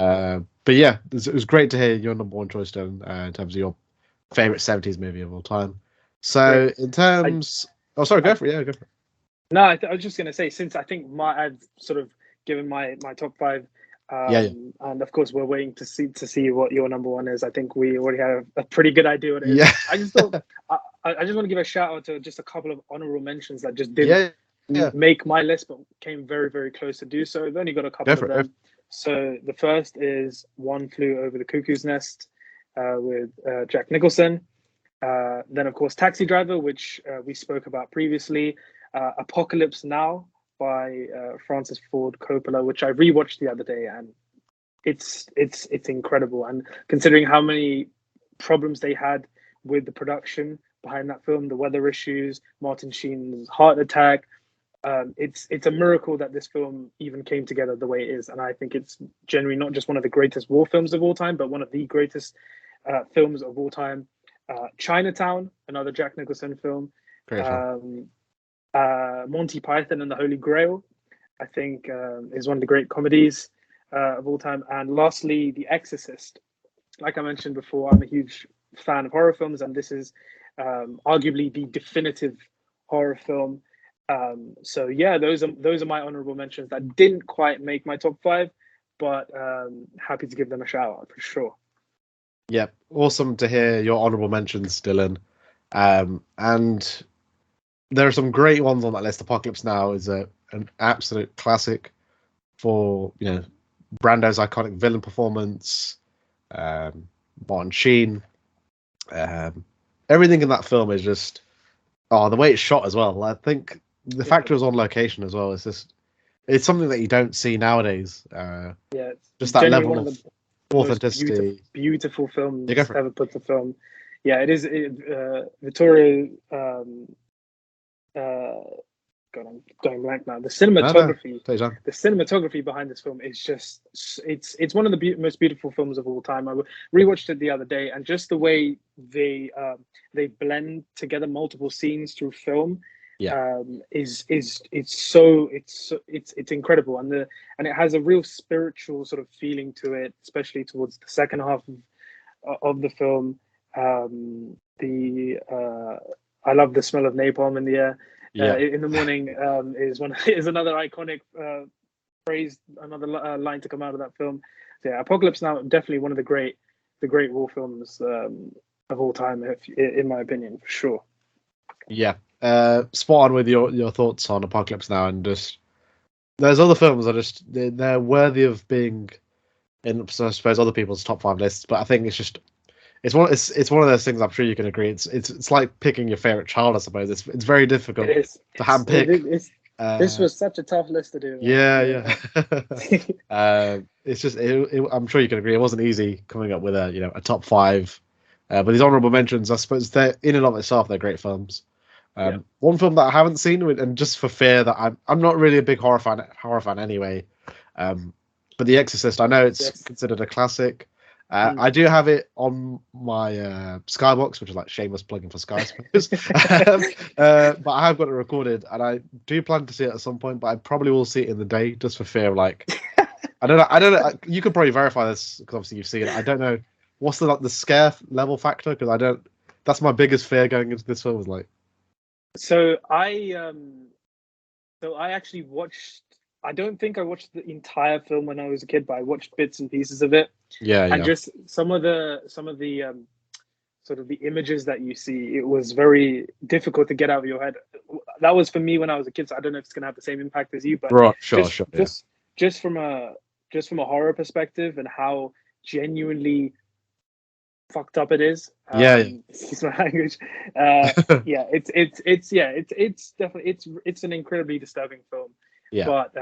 But yeah, it was great to hear your number one choice, Dylan, in terms of your favorite 70s movie of all time. So in terms, sorry, go for it. Yeah, go for it. No, I was just going to say, since I think I've sort of given my top five, and of course we're waiting to see what your number one is. I think we already have a pretty good idea what it is. Yeah. I just thought I just want to give a shout out to just a couple of honourable mentions that just didn't make my list, but came very, very close to do so. I've only got a couple of them. So the first is One Flew Over the Cuckoo's Nest with Jack Nicholson. Then, of course, Taxi Driver, which we spoke about previously. Apocalypse Now by Francis Ford Coppola, which I rewatched the other day, and it's incredible. And considering how many problems they had with the production behind that film, the weather issues, Martin Sheen's heart attack, it's a miracle that this film even came together the way it is. And I think it's generally not just one of the greatest war films of all time, but one of the greatest films of all time. Chinatown, another Jack Nicholson film. Great film. Monty Python and the Holy Grail, I think, is one of the great comedies of all time. And lastly, The Exorcist. Like I mentioned before, I'm a huge fan of horror films, and this is arguably the definitive horror film. So yeah, those are my honorable mentions that didn't quite make my top five, but happy to give them a shout out for sure. Yep, awesome to hear your honorable mentions, Dylan. And there are some great ones on that list. Apocalypse Now is an absolute classic for Brando's iconic villain performance, Martin Sheen. Everything in that film is just the way it's shot as well. I think the fact it was on location as well is just something that you don't see nowadays. It's just that genuinely level one of of the most authenticity. beautiful films You go for it. ever put to film. Yeah, it is. Victoria. God, I'm going blank now. The cinematography, Take your time. the cinematography behind this film is just it's one of the most beautiful films of all time. I rewatched it the other day, and just the way they blend together multiple scenes through film, is it's incredible, and it has a real spiritual sort of feeling to it, especially towards the second half of the film. I love the smell of napalm in the air. In the morning is another iconic phrase, another line to come out of that film. So yeah, Apocalypse Now, definitely one of the great war films of all time, in my opinion, for sure. Yeah, spot on with your thoughts on Apocalypse Now, and just there's other films that they're worthy of being in, I suppose, other people's top 5 lists, but I think it's one of those things. I'm sure you can agree. It's like picking your favorite child. I suppose it's very difficult to handpick. This was such a tough list to do. Yeah. It's just I'm sure you can agree. It wasn't easy coming up with a top 5. But these honourable mentions, I suppose, they're in and of itself, they're great films. One film that I haven't seen, and just for fear that I'm not really a big horror fan anyway. But The Exorcist, I know it's considered a classic. I do have it on my Skybox, which is like shameless plugging for Sky, I suppose. But I have got it recorded, and I do plan to see it at some point. But I probably will see it in the day, just for fear of I don't know. You could probably verify this because obviously you've seen it. I don't know what's the scare level factor, because I don't. That's my biggest fear going into this film. So I actually watched. I don't think I watched the entire film when I was a kid, but I watched bits and pieces of it. And just some of the sort of the images that you see, it was very difficult to get out of your head. That was for me when I was a kid, so I don't know if it's gonna have the same impact as you, but just from a horror perspective and how genuinely fucked up it is. Excuse my language. It's definitely it's an incredibly disturbing film. But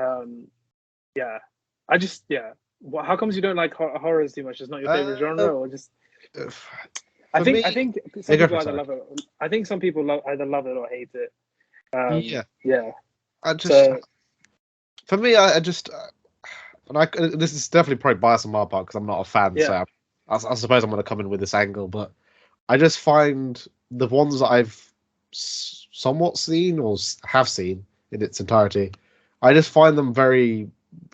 how comes you don't like horrors too much? It's not your favorite genre, or just? I think some people either love it. I think some people either love it or hate it. For me, this is definitely probably biased on my part because I'm not a fan. So I suppose I'm going to come in with this angle, but I just find the ones that I've somewhat seen or have seen in its entirety, I just find them very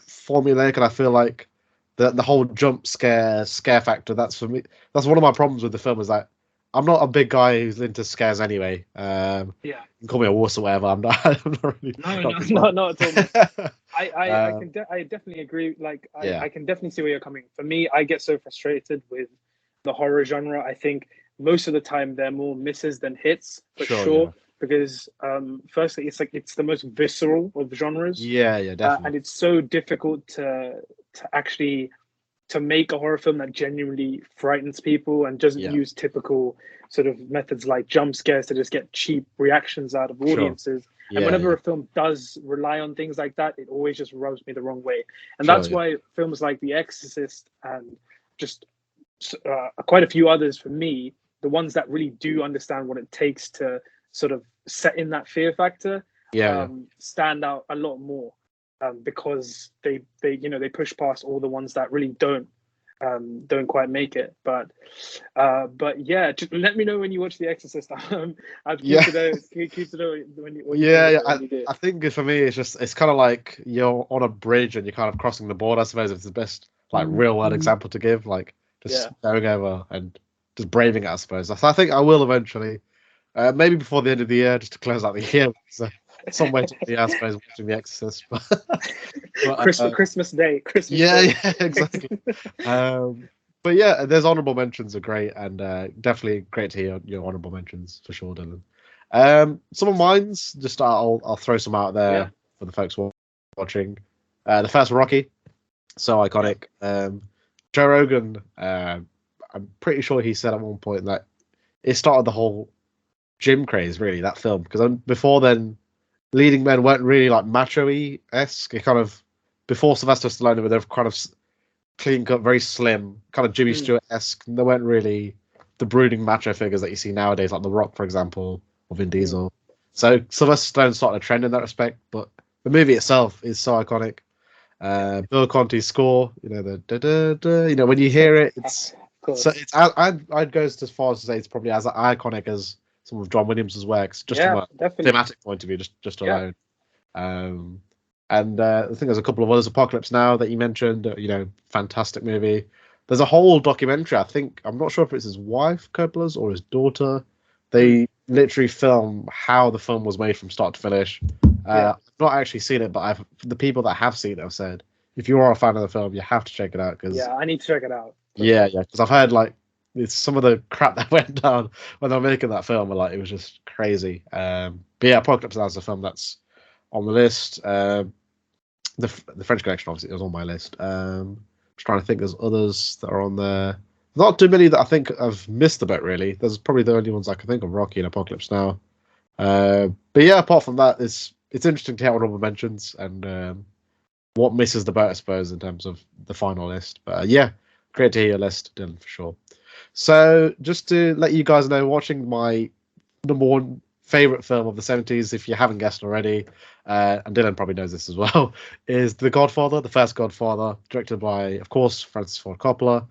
formulaic, and I feel like the whole jump scare factor. That's for me. That's one of my problems with the film, is that I'm not a big guy who's into scares anyway. You can call me a wuss or whatever. I'm not really. Not at all. I definitely agree. I can definitely see where you're coming. For me, I get so frustrated with the horror genre. I think most of the time they're more misses than hits, for sure. Because firstly, it's the most visceral of genres. Definitely. And it's so difficult to actually make a horror film that genuinely frightens people and doesn't use typical sort of methods like jump scares to just get cheap reactions out of audiences. And whenever a film does rely on things like that, it always just rubs me the wrong way. And that's why films like The Exorcist and just quite a few others, for me, the ones that really do understand what it takes to sort of set in that fear factor, stand out a lot more, because they push past all the ones that really don't quite make it. But yeah, just let me know when you watch The Exorcist. I'd keep to know when you do. I think for me it's kind of like you're on a bridge and you're kind of crossing the board. I suppose it's the best real world example to give, just going over and just braving it, I suppose. So I think I will eventually, maybe before the end of the year, just to close out the year. So some way to be, I suppose, watching The Exorcist. Christmas Day. Exactly. But yeah, there's honourable mentions are great, and definitely great to hear your honourable mentions for sure, Dillon. Some of mine's just I'll throw some out there for the folks watching. The first Rocky, so iconic. Joe Rogan, I'm pretty sure he said at one point that it started the whole gym craze, really, that film. Because before then, leading men weren't really like macho-y esque. It kind of, before Sylvester Stallone, they were kind of clean cut, very slim, kind of Jimmy Stewart esque. They weren't really the brooding macho figures that you see nowadays, like The Rock, for example, or Vin Diesel. So Sylvester Stallone started a trend in that respect, but the movie itself is so iconic. Bill Conti's score, the da, da, da, when you hear it, it's so it's I'd go as far as to say it's probably as iconic as some of John Williams' works, just from a thematic point of view, just alone. And I think there's a couple of others, Apocalypse Now, that you mentioned. Fantastic movie. There's a whole documentary. I'm not sure if it's his wife, Coppola's, or his daughter. They literally film how the film was made from start to finish. I've not actually seen it, but the people that have seen it have said, if you are a fan of the film, you have to check it out. I need to check it out. Yeah, because I've heard it's some of the crap that went down when they were making that film. It was just crazy. But yeah, Apocalypse Now is a film that's on the list. The French Connection obviously is on my list. Just trying to think, there's others that are on there. Not too many that I think I've missed about, really. There's probably the only ones I can think of, Rocky and Apocalypse Now. But yeah, apart from that, it's interesting to hear honorable mentions and what misses the boat, I suppose, in terms of the final list. But yeah, great to hear your list, Dillon, for sure. So just to let you guys know, watching my number one favorite film of the 70s, if you haven't guessed already, and Dillon probably knows this as well, is The Godfather, the first Godfather, directed by, of course, Francis Ford Coppola,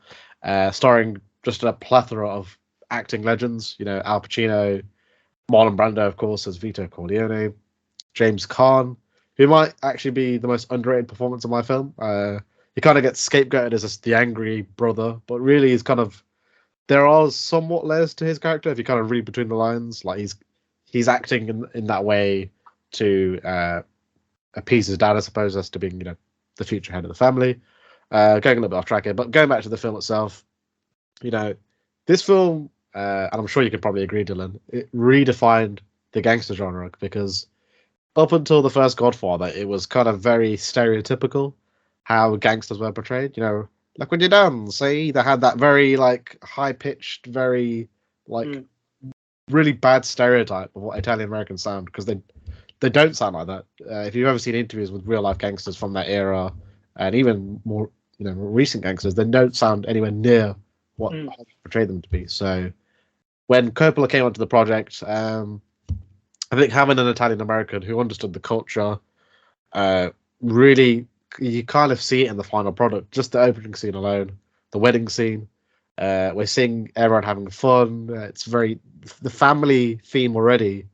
starring just a plethora of acting legends. Al Pacino, Marlon Brando, of course, as Vito Corleone, James Caan, who might actually be the most underrated performance of my film. He kind of gets scapegoated as the angry brother, but really there are somewhat layers to his character if you kind of read between the lines. Like he's acting in that way to appease his dad, I suppose, as to being the future head of the family. Going a little bit off track here, but going back to the film itself, this film, and I'm sure you could probably agree, Dillon, it redefined the gangster genre, because up until the first Godfather, it was kind of very stereotypical how gangsters were portrayed. Like when you're down, say, they had that very high pitched, very really bad stereotype of what Italian Americans sound, because they don't sound like that. If you've ever seen interviews with real life gangsters from that era, and even more recent gangsters, they don't sound anywhere near what Hollywood portrayed them to be. So when Coppola came onto the project, I think having an Italian American who understood the culture, really, you kind of see it in the final product. Just the opening scene alone, the wedding scene. We're seeing everyone having fun. It's the family theme already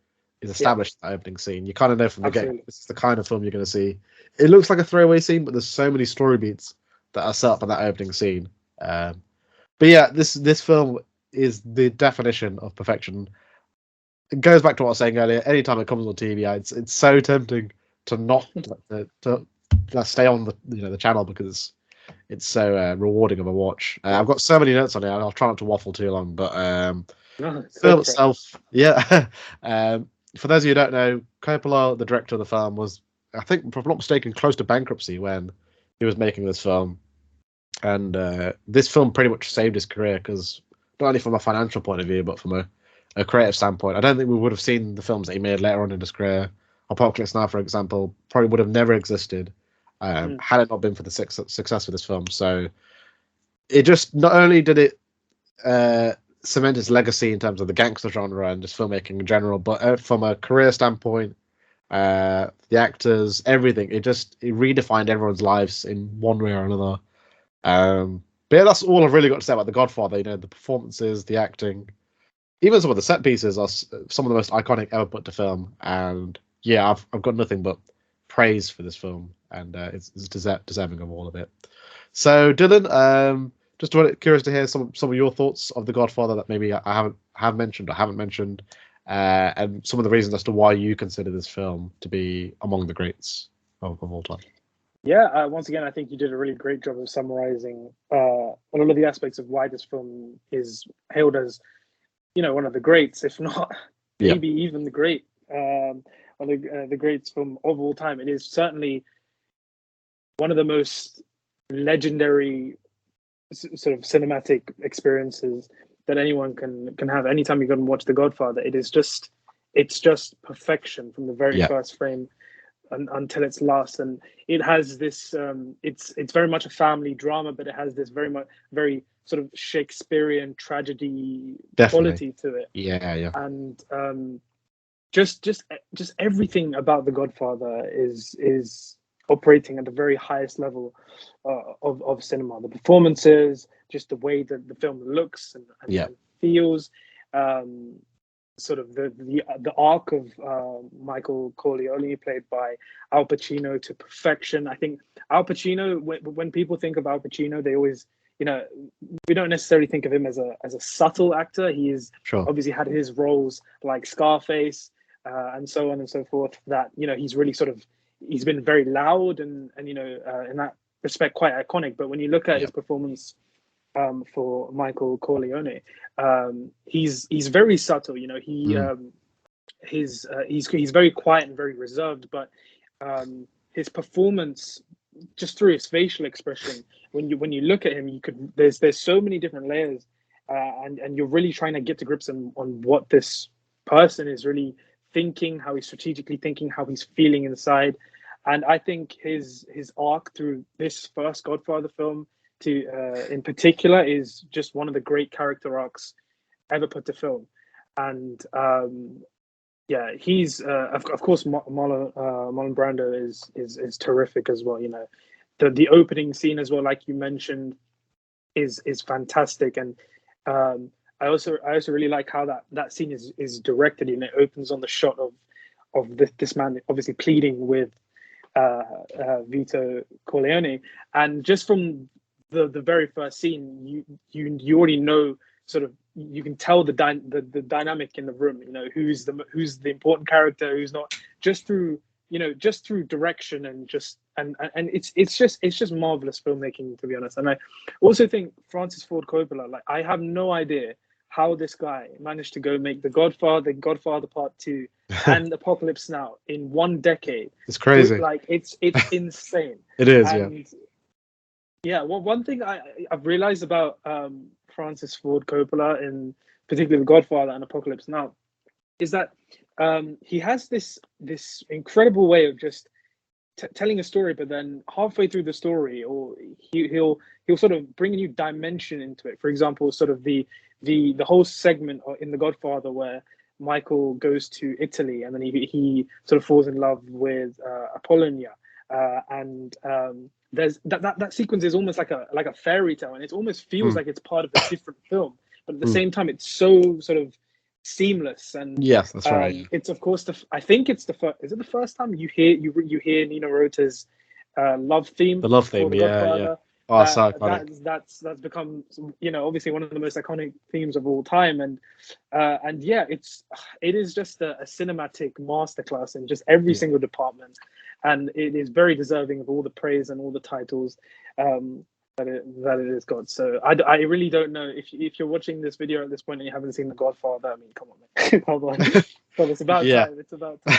is established in the opening scene. You kind of know from the get, this is the kind of film you're going to see. It looks like a throwaway scene, but there's so many story beats that are set up in that opening scene. But yeah, this film is the definition of perfection. It goes back to what I was saying earlier. Anytime it comes on TV, it's so tempting to not to stay on the channel, because it's so rewarding of a watch. I've got so many notes on it. I'll try not to waffle too long, but the film itself, yeah. For those of you who don't know, Coppola, the director of the film, was, I think, if I'm not mistaken, close to bankruptcy when he was making this film. And this film pretty much saved his career, because not only from a financial point of view, but from a creative standpoint. I don't think we would have seen the films that he made later on in his career. Apocalypse Now, for example, probably would have never existed had it not been for the success of this film. So it just, not only did it cement his legacy in terms of the gangster genre and just filmmaking in general, but from a career standpoint, the actors, everything, it redefined everyone's lives in one way or another. But yeah, that's all I've really got to say about The Godfather. The performances, the acting, even some of the set pieces are some of the most iconic ever put to film. And yeah, I've got nothing but praise for this film, and it's deserving of all of it. So Dillon, just curious to hear some of your thoughts of The Godfather that maybe I haven't mentioned, and some of the reasons as to why you consider this film to be among the greats of all time. Yeah, once again, I think you did a really great job of summarizing all of the aspects of why this film is hailed as, one of the greats, if not maybe even the great, one of the greats film of all time. It is certainly one of the most legendary sort of cinematic experiences that anyone can have anytime you go and watch The Godfather. It's just perfection from the very Yeah. first frame until its last, and it has this it's very much a family drama, but it has this very sort of Shakespearean tragedy Definitely. quality to it. Yeah. And just everything about The Godfather is operating at the very highest level of cinema. The performances, just the way that the film looks Yeah. and feels, sort of the arc of Michael Corleone, played by Al Pacino, to perfection. I think Al Pacino, when people think of Al Pacino, they always, we don't necessarily think of him as a subtle actor. He is Sure. obviously had his roles like Scarface, and so on and so forth. That he's really sort of, he's been very loud and in that respect quite iconic. But when you look at his performance for Michael Corleone, he's very subtle. He's very quiet and very reserved, but his performance, just through his facial expression, when you look at him, there's so many different layers, and you're really trying to get to grips on what this person is really thinking, how he's strategically thinking, how he's feeling inside. And I think his arc through this first Godfather film, in particular, is just one of the great character arcs ever put to film. And he's of course Marlon Brando is terrific as well. The opening scene as well, like you mentioned, is fantastic. And I also really like how that scene is directed. It opens on the shot of this man obviously pleading with Vito Corleone, and just from the very first scene, you already know, sort of, you can tell the dynamic in the room. Who's the important character, who's not, just through direction and it's just marvelous filmmaking, to be honest. And I also think Francis Ford Coppola, like, I have no idea how this guy managed to go make The Godfather Part 2, and Apocalypse Now in one decade. It's crazy. Like, it's insane. It is. And one thing I've realized about Francis Ford Coppola, in particular The Godfather and Apocalypse Now, is that he has this incredible way of just telling a story, but then halfway through the story, or he'll sort of bring a new dimension into it. For example, sort of the whole segment in The Godfather where Michael goes to Italy, and then he sort of falls in love with Apollonia, and there's that sequence is almost like a fairy tale, and it almost feels like it's part of a different film, but at the same time it's so sort of seamless. And yes, that's right. It's, of course, I think it's is it the first time you hear Nino Rota's love theme? The love theme, yeah. Oh, so iconic. That's become, obviously one of the most iconic themes of all time, and it is just a cinematic masterclass in just every single department, and it is very deserving of all the praise and all the titles that it has got. So I really don't know if you're watching this video at this point and you haven't seen The Godfather. I mean, come on, man. Come on. Well, it's about time. It's about time.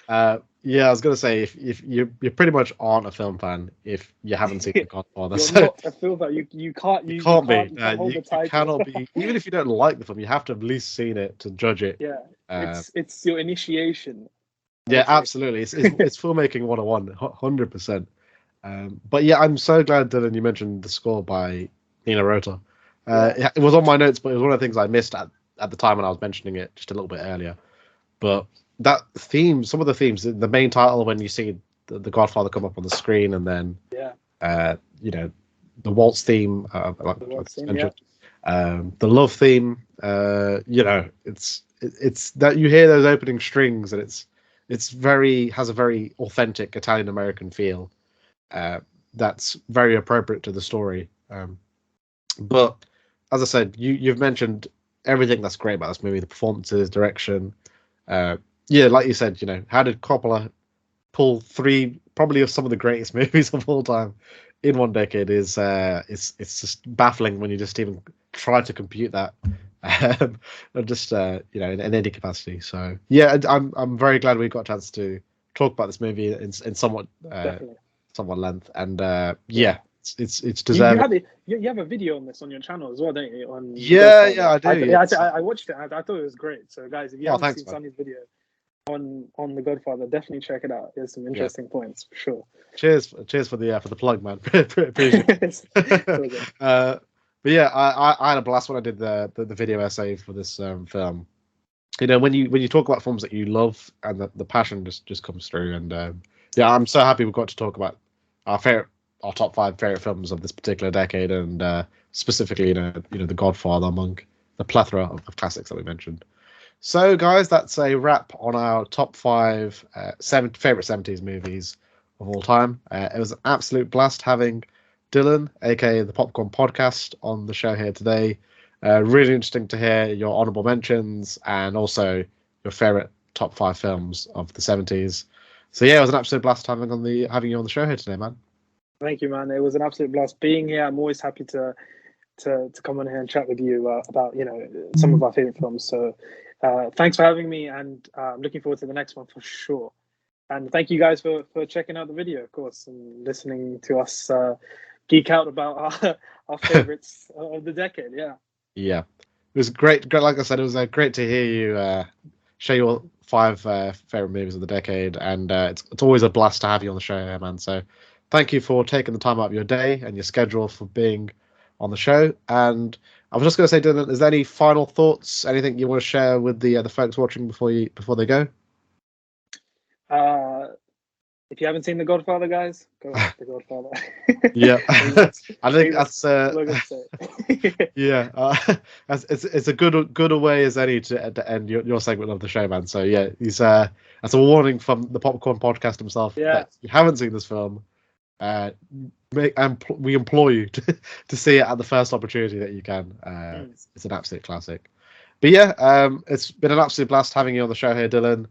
I was gonna say, if you pretty much aren't a film fan if you haven't seen The Godfather. You're not a film fan. You can't be. You cannot be. Even if you don't like the film, you have to have at least seen it to judge it. Yeah, it's your initiation. Yeah, absolutely. It's filmmaking 101, 100%. But yeah, I'm so glad, Dylan, you mentioned the score by Nino Rota. It was on my notes, but it was one of the things I missed at the time when I was mentioning it just a little bit earlier. But that theme, some of the themes, the main title, when you see the Godfather come up on the screen, and then the waltz theme, the love theme, it's that you hear those opening strings, and has a very authentic Italian American feel. That's very appropriate to the story. But as I said, you've mentioned everything that's great about this movie: the performances, direction. Like you said, how did Coppola pull three probably of some of the greatest movies of all time in one decade? It's just baffling when you just even try to compute that. Just in any capacity. So I'm very glad we got a chance to talk about this movie in somewhat length. And it's You deserving. you have a video on this on your channel as well, don't you? On Yeah, I do. I watched it. I thought it was great. So guys, if you haven't seen Sonny's video on the Godfather, definitely check it out. There's some interesting points for sure. Cheers for the plug, man. Appreciate it. But yeah, I had a blast when I did the video essay for this film. You know, when you talk about films that you love and the passion just comes through, and yeah, I'm so happy we got to talk about our top 5 favorite films of this particular decade, and specifically, you know, The Godfather among the plethora of classics that we mentioned. So, guys, that's a wrap on our top 5 favorite 70s movies of all time. It was an absolute blast having Dillon, aka the Popcorn Podcast, on the show here today. Really interesting to hear your honourable mentions and also your favorite top 5 films of the 70s. So yeah, it was an absolute blast having you on the show here today, man. Thank you, man. It was an absolute blast being here. I'm always happy to come on here and chat with you about some of our favorite films. So thanks for having me, and I'm looking forward to the next one for sure. And thank you guys for checking out the video, of course, and listening to us geek out about our favorites of the decade. Yeah, it was great. Like I said, it was great to hear you share your 5 favorite movies of the decade, and it's always a blast to have you on the show here, man. So thank you for taking the time out of your day and your schedule for being on the show. And I was just going to say, Dylan, is there any final thoughts? Anything you want to share with the folks watching before they go? If you haven't seen The Godfather, guys, go watch The Godfather. Yeah, I think that's yeah, it's a good way as any to end your segment of the show, man. So yeah, that's a warning from the Popcorn Podcast himself. Yeah. That if you haven't seen this film, we implore you to see it at the first opportunity that you can. It's an absolute classic. But yeah, it's been an absolute blast having you on the show here, Dylan.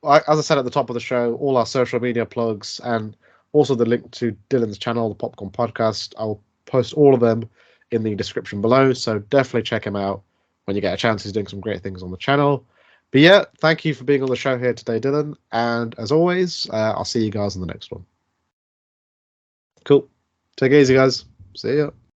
As I said at the top of the show, all our social media plugs and also the link to Dylan's channel, the Popcorn Podcast, I'll post all of them in the description below. So definitely check him out when you get a chance. He's doing some great things on the channel. But yeah, thank you for being on the show here today, Dillon. And as always, I'll see you guys in the next one. Cool. Take it easy, guys. See ya.